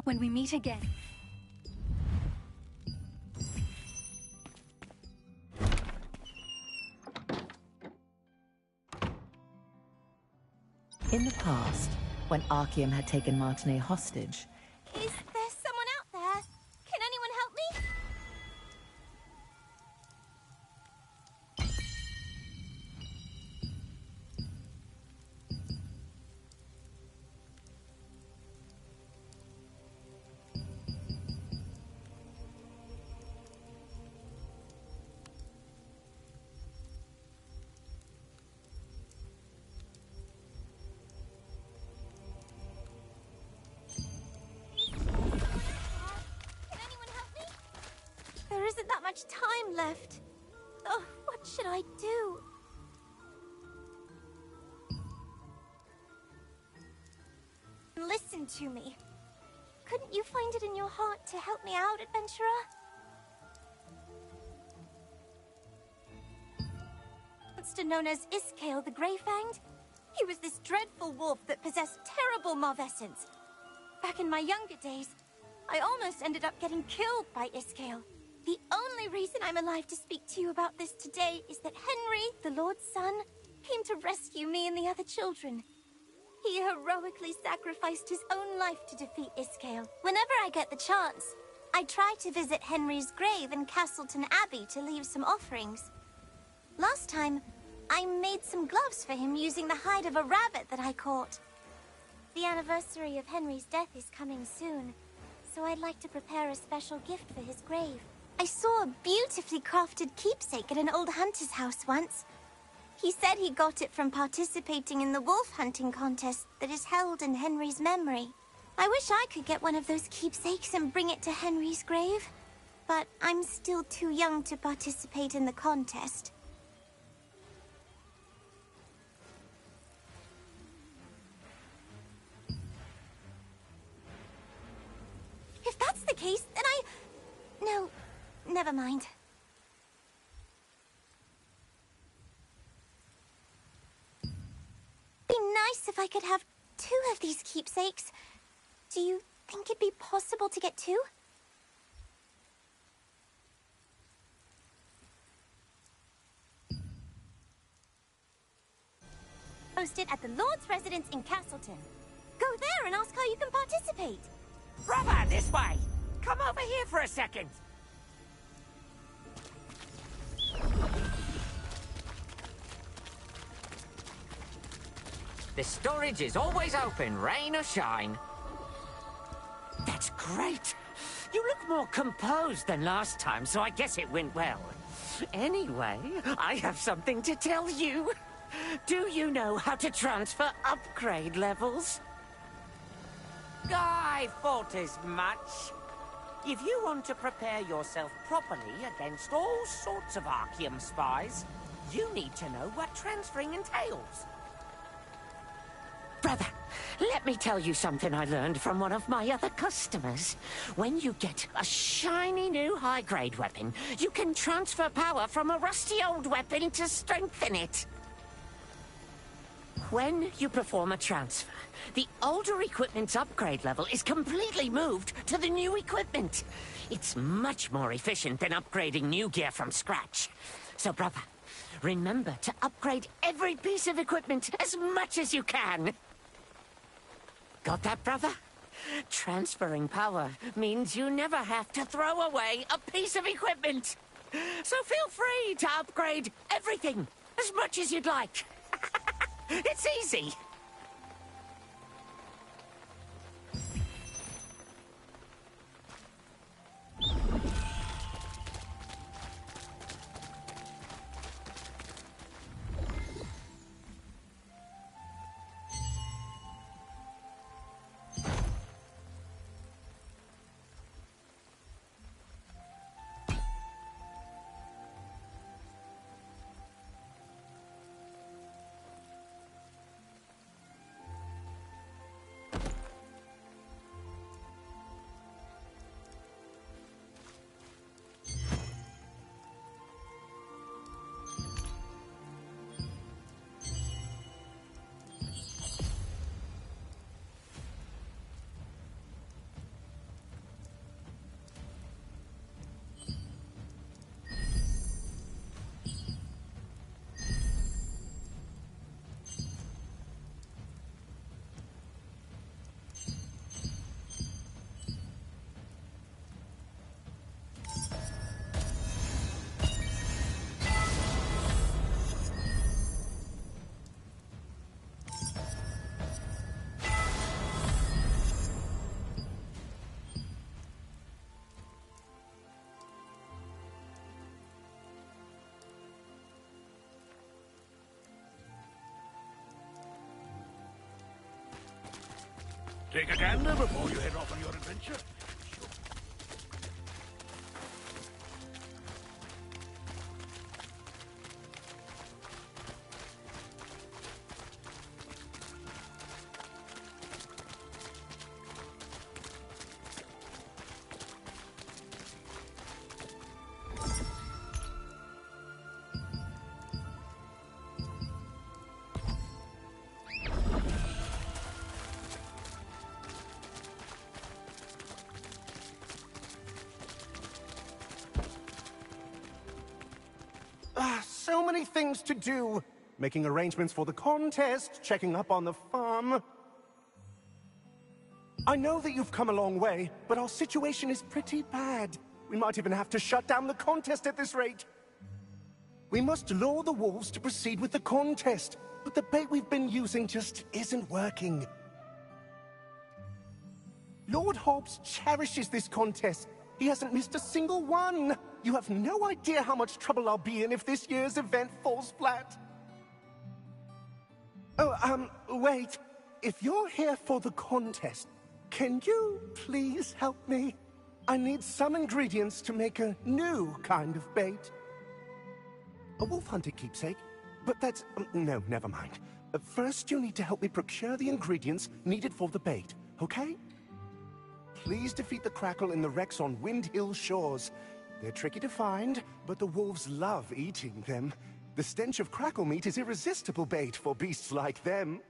when we meet again. In the past, when Archeum had taken Martinet hostage, Is there someone out there? Can anyone help me? left. Oh, what should I do? Listen to me. Couldn't you find it in your heart to help me out, adventurer? Monster known as Iskale the Grey-Fanged? He was this dreadful wolf that possessed terrible malvescence. Back in my younger days, I almost ended up getting killed by Iskale. The only reason I'm alive to speak to you about this today is that Henry, the Lord's son, came to rescue me and the other children. He heroically sacrificed his own life to defeat Iskale. Whenever I get the chance, I try to visit Henry's grave in Castleton Abbey to leave some offerings. Last time, I made some gloves for him using the hide of a rabbit that I caught. The anniversary of Henry's death is coming soon, so I'd like to prepare a special gift for his grave. I saw a beautifully crafted keepsake at an old hunter's house once. He said he got it from participating in the wolf hunting contest that is held in Henry's memory. I wish I could get one of those keepsakes and bring it to Henry's grave, but I'm still too young to participate in the contest. If that's the case, then No, never mind. Be nice if I could have 2 of these keepsakes. Do you think it'd be possible to get 2? Posted at the Lord's residence in Castleton. Go there and ask how you can participate. Brother, this way! Come over here for a second! The storage is always open, rain or shine. That's great! You look more composed than last time, so I guess it went well. Anyway, I have something to tell you. Do you know how to transfer upgrade levels? I thought as much. If you want to prepare yourself properly against all sorts of Archeum spies, you need to know what transferring entails. Brother, let me tell you something I learned from one of my other customers. When you get a shiny new high-grade weapon, you can transfer power from a rusty old weapon to strengthen it. When you perform a transfer, the older equipment's upgrade level is completely moved to the new equipment. It's much more efficient than upgrading new gear from scratch. So, brother, remember to upgrade every piece of equipment as much as you can. Got that, brother? Transferring power means you never have to throw away a piece of equipment. So feel free to upgrade everything as much as you'd like. It's easy. Take a gander before you head off on your adventure. things to do. Making arrangements for the contest, checking up on the farm. I know that you've come a long way, but our situation is pretty bad. We might even have to shut down the contest at this rate. We must lure the wolves to proceed with the contest, but the bait we've been using just isn't working. Lord Hobbs cherishes this contest. He hasn't missed a single one. You have no idea how much trouble I'll be in if this year's event falls flat. Oh, wait. If you're here for the contest, can you please help me? I need some ingredients to make a new kind of bait. A wolf-hunted keepsake? But that's... no, never mind. First, you need to help me procure the ingredients needed for the bait, okay? Please defeat the Crackle in the wrecks on Wind Hill shores. They're tricky to find, but the wolves love eating them. The stench of crackle meat is irresistible bait for beasts like them.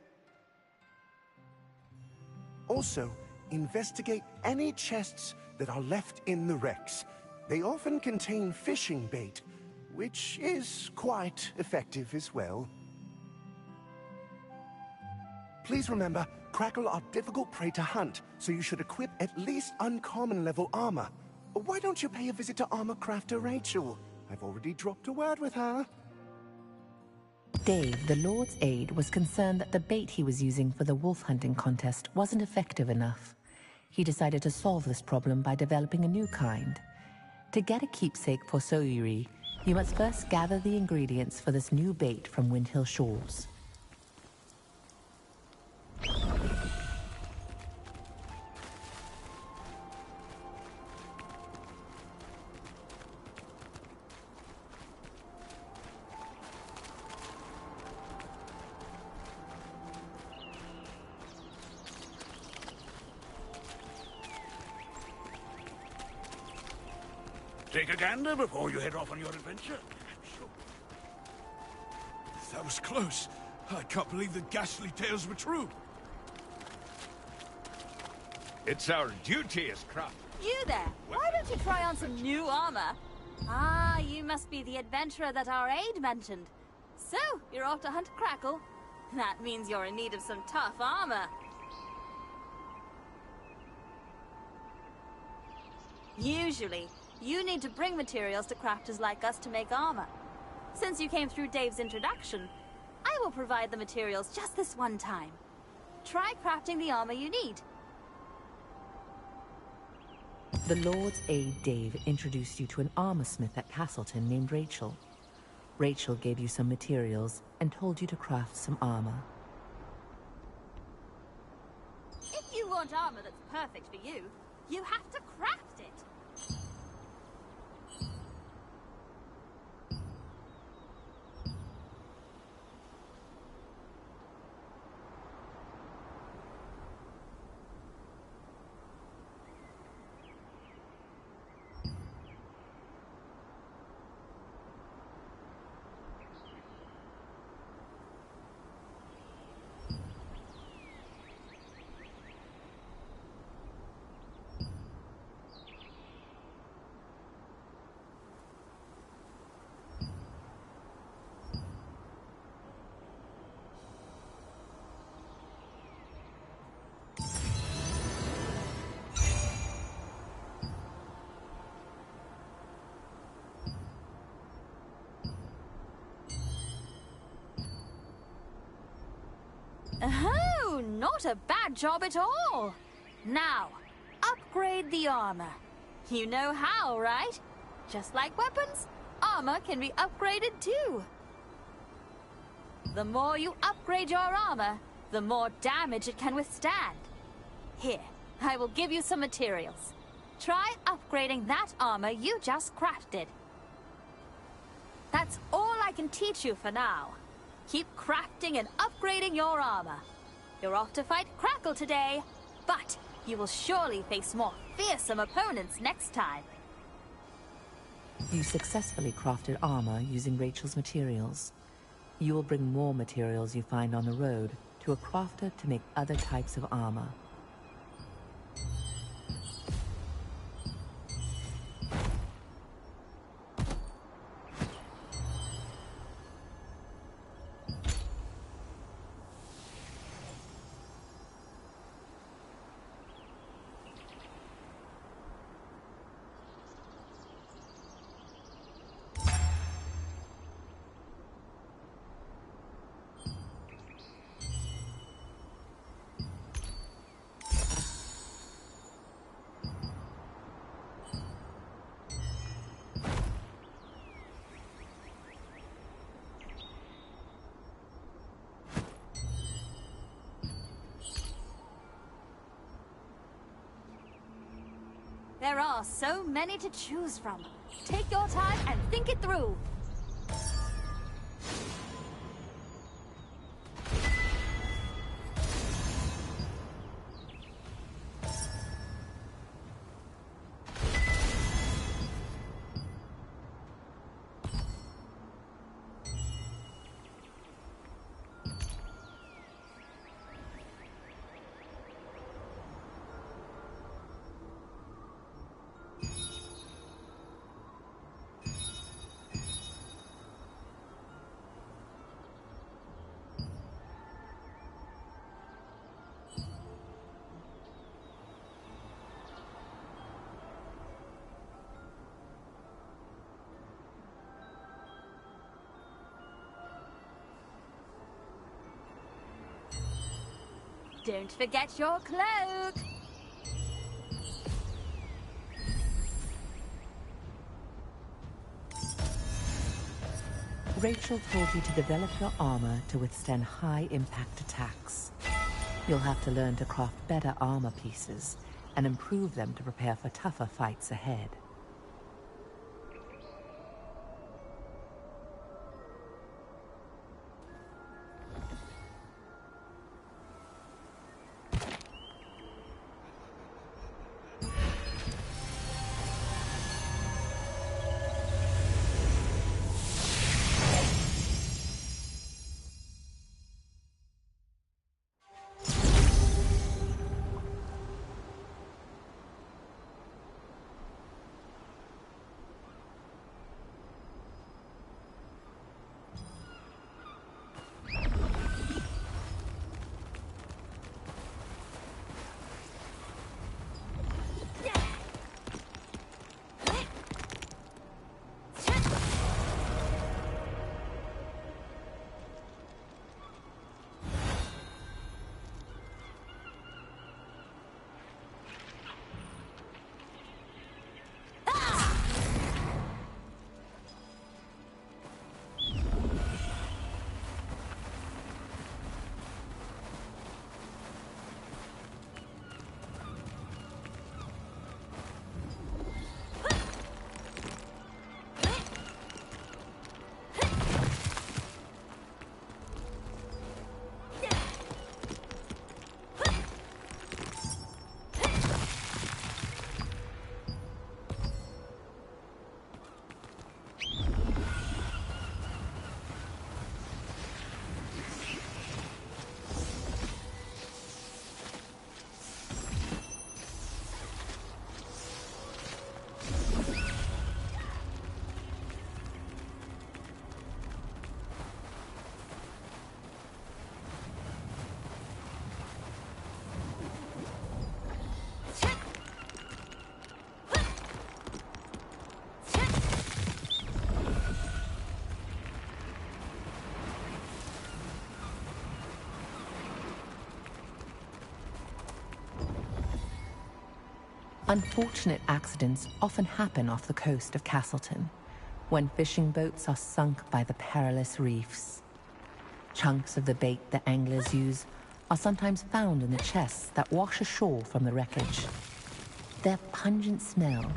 Also, investigate any chests that are left in the wrecks. They often contain fishing bait, which is quite effective as well. Please remember, Crackle are difficult prey to hunt, so you should equip at least uncommon level armor. Why don't you pay a visit to armor crafter Rachel? I've already dropped a word with her. Dave, the Lord's aide, was concerned that the bait he was using for the wolf hunting contest wasn't effective enough. He decided to solve this problem by developing a new kind. To get a keepsake for Soyuri, you must first gather the ingredients for this new bait from Windhill Shores. Take a gander before you head off on your adventure. That was close. I can't believe the ghastly tales were true. It's our duty as craft. You there! Why don't you try on some new armor? Ah, you must be the adventurer that our aide mentioned. So, you're off to hunt Crackle? That means you're in need of some tough armor. Usually, you need to bring materials to crafters like us to make armor. Since you came through Dave's introduction, I will provide the materials just this one time. Try crafting the armor you need. The Lord's aide Dave introduced you to an armorsmith at Castleton named Rachel. Rachel gave you some materials and told you to craft some armor. If you want armor that's perfect for you, you have to craft it. Oh, not a bad job at all. Now, upgrade the armor. You know how, right? Just like weapons, armor can be upgraded too. The more you upgrade your armor, the more damage it can withstand. Here, I will give you some materials. Try upgrading that armor you just crafted. That's all I can teach you for now. Keep crafting and upgrading your armor. You're off to fight Crackle today, but you will surely face more fearsome opponents next time. You successfully crafted armor using Rachel's materials. You will bring more materials you find on the road to a crafter to make other types of armor. There are so many to choose from. Take your time and think it through. Don't forget your cloak! Rachel told you to develop your armor to withstand high-impact attacks. You'll have to learn to craft better armor pieces and improve them to prepare for tougher fights ahead. Unfortunate accidents often happen off the coast of Castleton, when fishing boats are sunk by the perilous reefs. Chunks of the bait the anglers use are sometimes found in the chests that wash ashore from the wreckage. Their pungent smell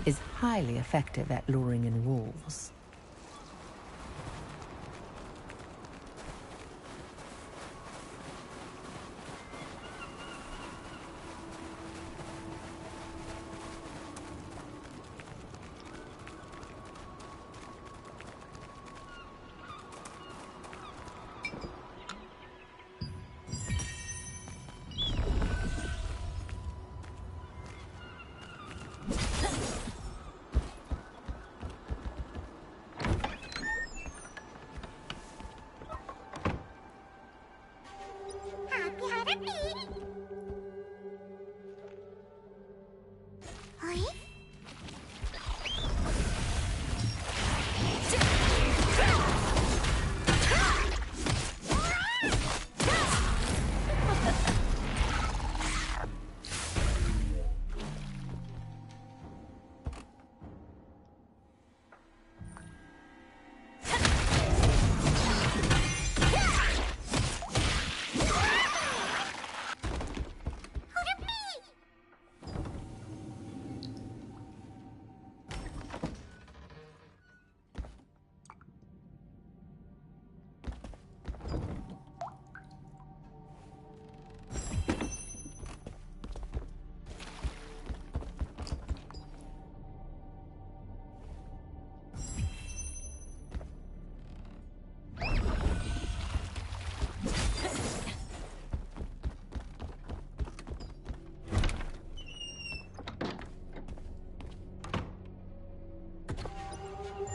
is highly effective at luring in wolves.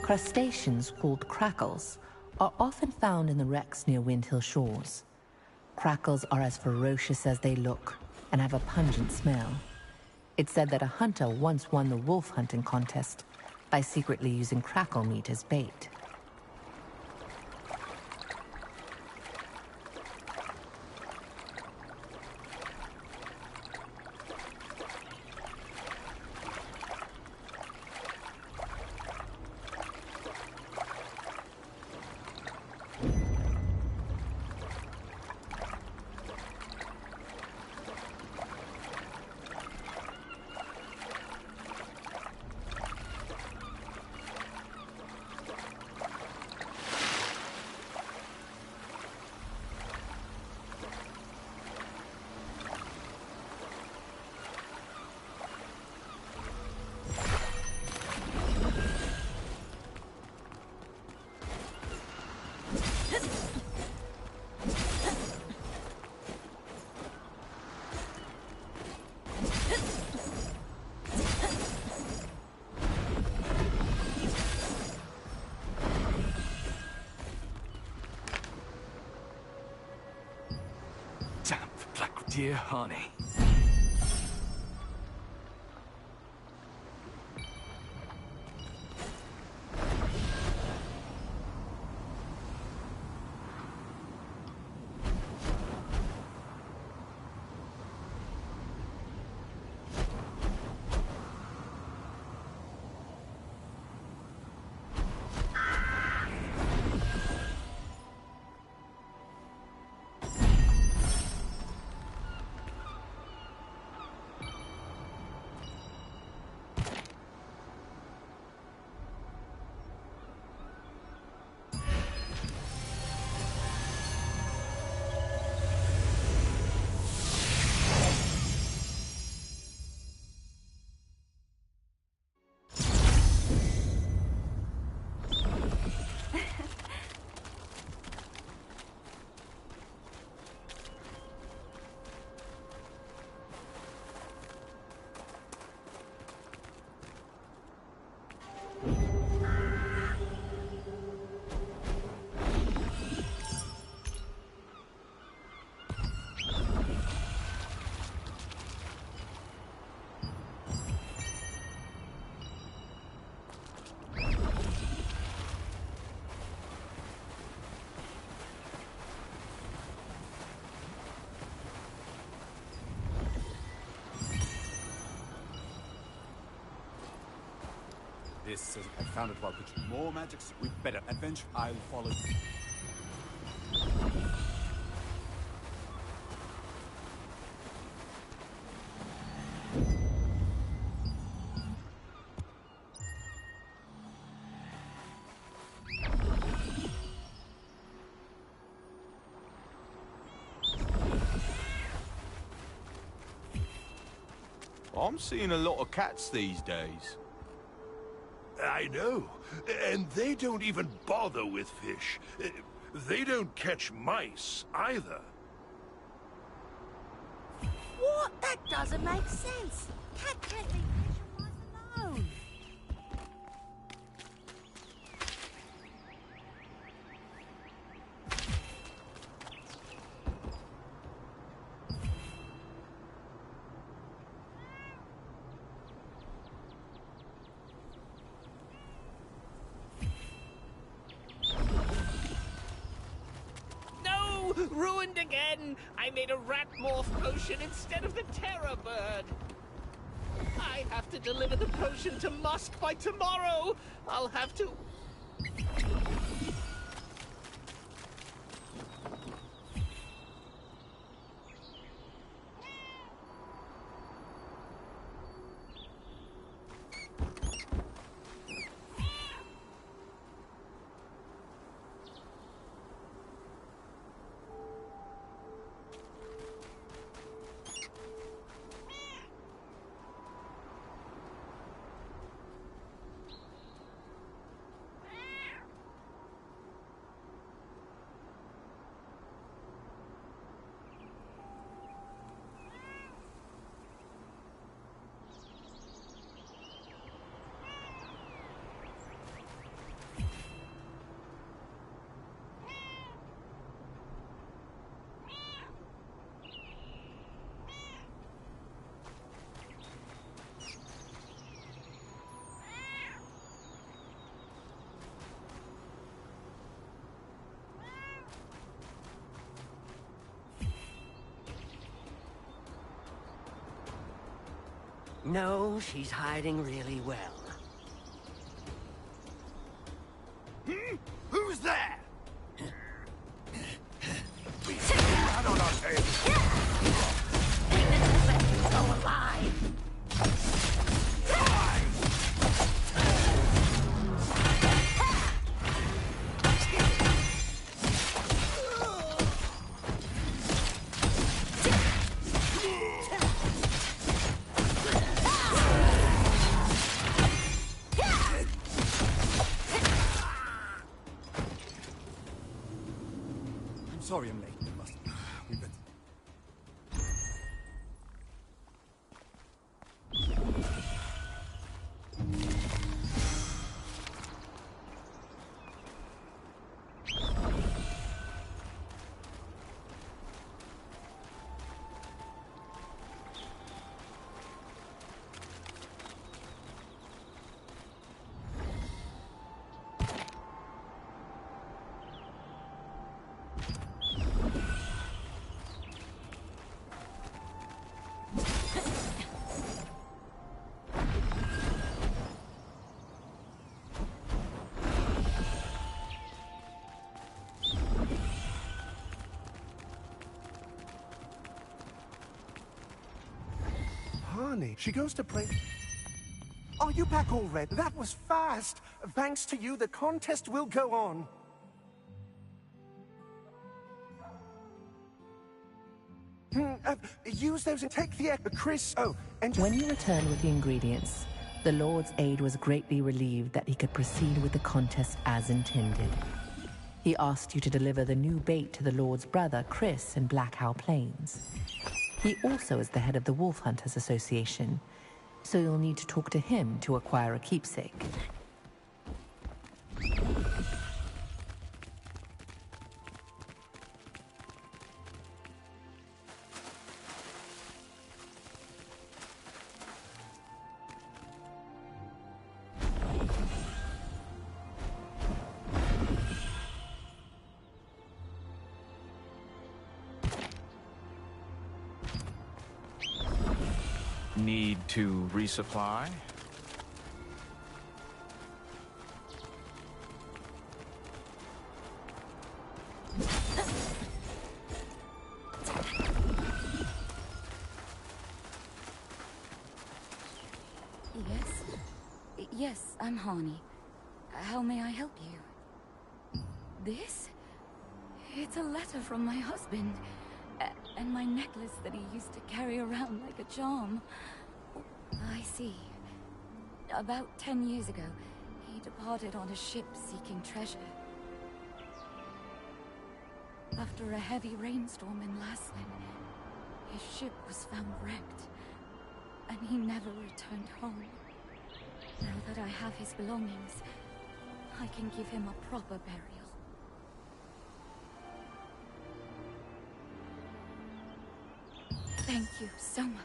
Crustaceans called crackles are often found in the wrecks near Windhill shores. Crackles are as ferocious as they look and have a pungent smell. It's said that a hunter once won the wolf hunting contest by secretly using crackle meat as bait. Dear honey. This says I found it while pitching more magic. We better adventure. I'll follow. I'm seeing a lot of cats these days. I know, and they don't even bother with fish. They don't catch mice, either. What? That doesn't make sense. Cat can't be fish and mice alone. Ruined again! I made a rat morph potion instead of the terror bird! I have to deliver the potion to Musk by tomorrow! I'll have to... No, she's hiding really well. Who's there? I don't know. So alive! Sorry I'm late. We must. We better. Honey, she goes to pray. Are you back already? That was fast. Thanks to you, the contest will go on. Use those and take the Chris. Oh, and when you returned with the ingredients, the Lord's aide was greatly relieved that he could proceed with the contest as intended. He asked you to deliver the new bait to the Lord's brother, Chris, in Black Owl Plains. He also is the head of the Wolf Hunters Association, so you'll need to talk to him to acquire a keepsake. Need to resupply? Yes, I'm Hani. How may I help you? This? It's a letter from my husband. And my necklace that he used to carry around like a charm. I see. About 10 years ago, he departed on a ship seeking treasure. After a heavy rainstorm in Laslan, his ship was found wrecked, and he never returned home. Now that I have his belongings, I can give him a proper burial. Thank you so much.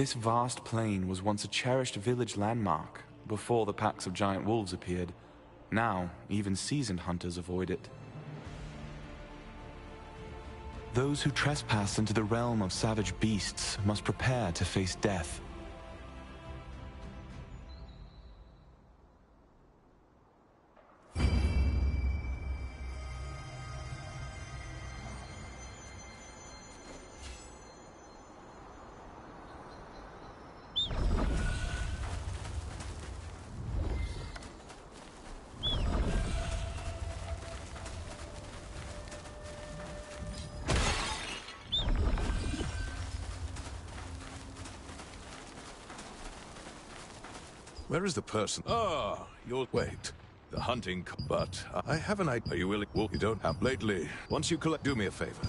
This vast plain was once a cherished village landmark before the packs of giant wolves appeared. Now, even seasoned hunters avoid it. Those who trespass into the realm of savage beasts must prepare to face death. Where is the person? Ah, you'll wait. The hunting, but I have an idea. Are you willing? Well, you don't have lately. Once you collect, do me a favor.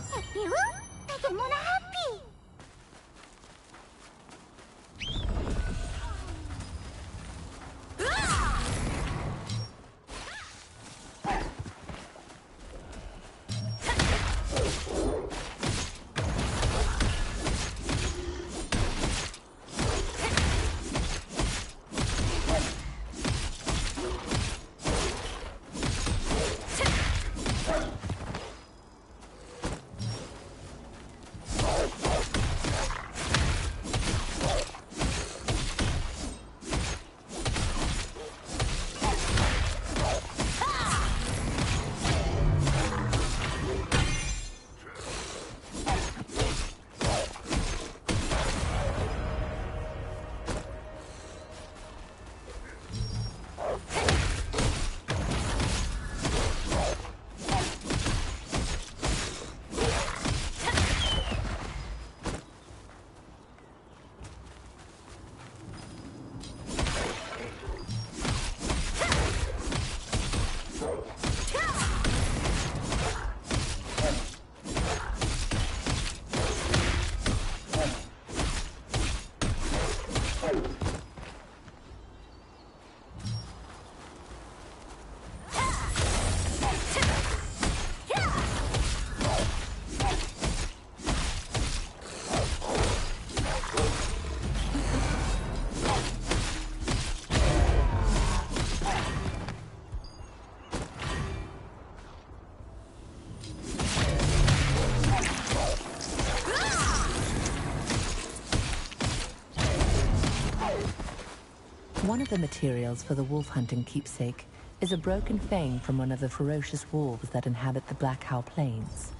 One of the materials for the wolf hunting keepsake is a broken fang from one of the ferocious wolves that inhabit the Black Howl Plains.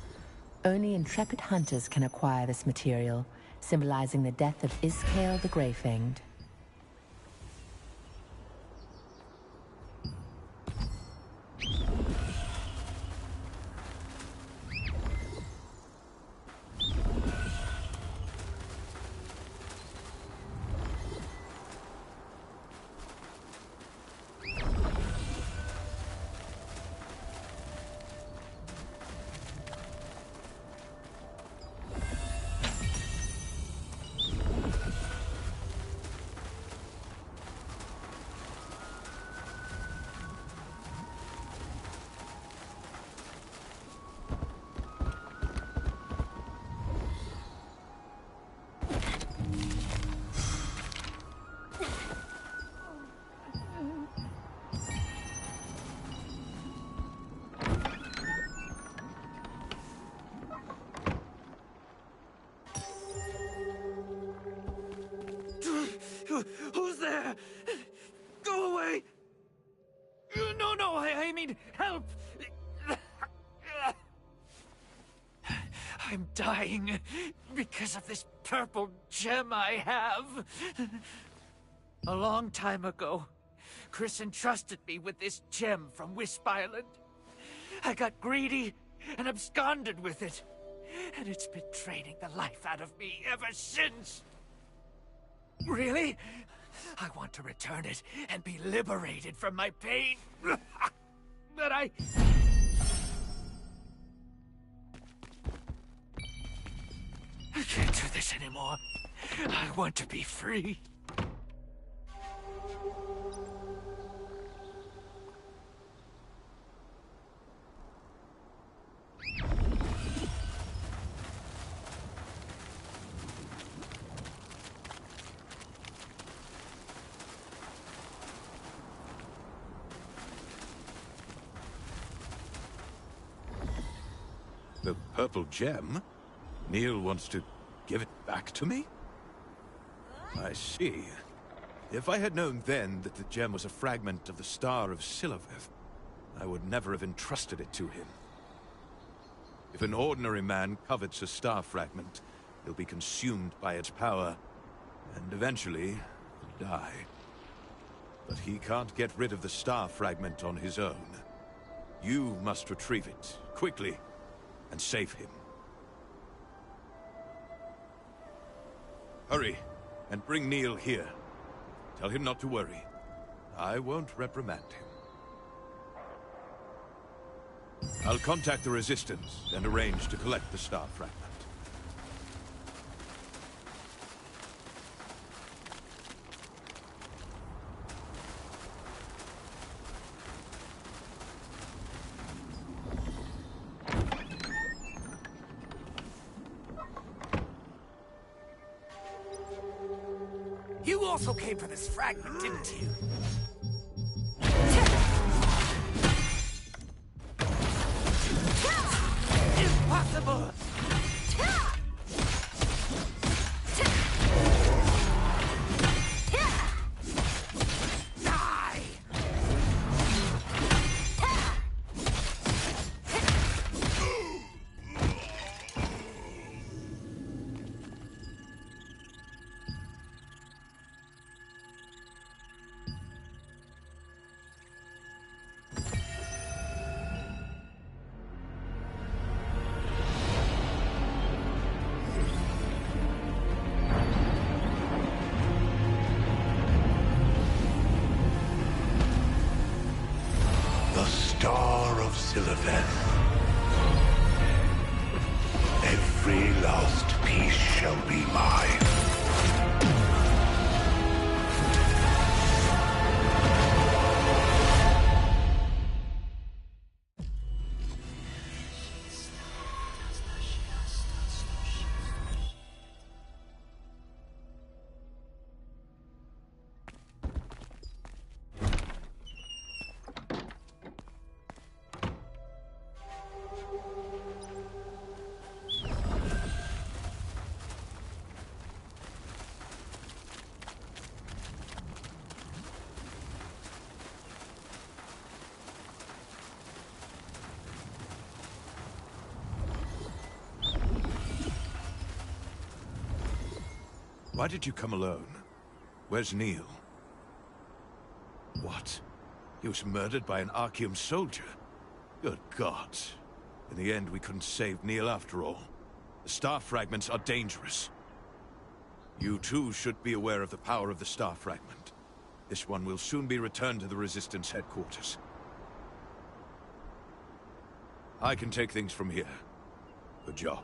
Only intrepid hunters can acquire this material, symbolizing the death of Iskale the Grey-Fanged. Who's there? Go away! No, I mean, help! I'm dying because of this purple gem I have. A long time ago, Chris entrusted me with this gem from Wisp Island. I got greedy and absconded with it, and it's been draining the life out of me ever since. Really? I want to return it and be liberated from my pain. But I can't do this anymore. I want to be free. The purple gem? Neil wants to give it back to me? I see. If I had known then that the gem was a fragment of the Star of Silverveth, I would never have entrusted it to him. If an ordinary man covets a star fragment, he'll be consumed by its power, and eventually die. But he can't get rid of the star fragment on his own. You must retrieve it, quickly, and save him. Hurry, and bring Neil here. Tell him not to worry. I won't reprimand him. I'll contact the Resistance and arrange to collect the star fragment. You also came for this fragment, didn't you? Impossible! Every last piece shall be mine. Why did you come alone? Where's Neil? What? He was murdered by an Archeum soldier? Good God. In the end, we couldn't save Neil after all. The star fragments are dangerous. You too should be aware of the power of the star fragment. This one will soon be returned to the Resistance headquarters. I can take things from here. Good job.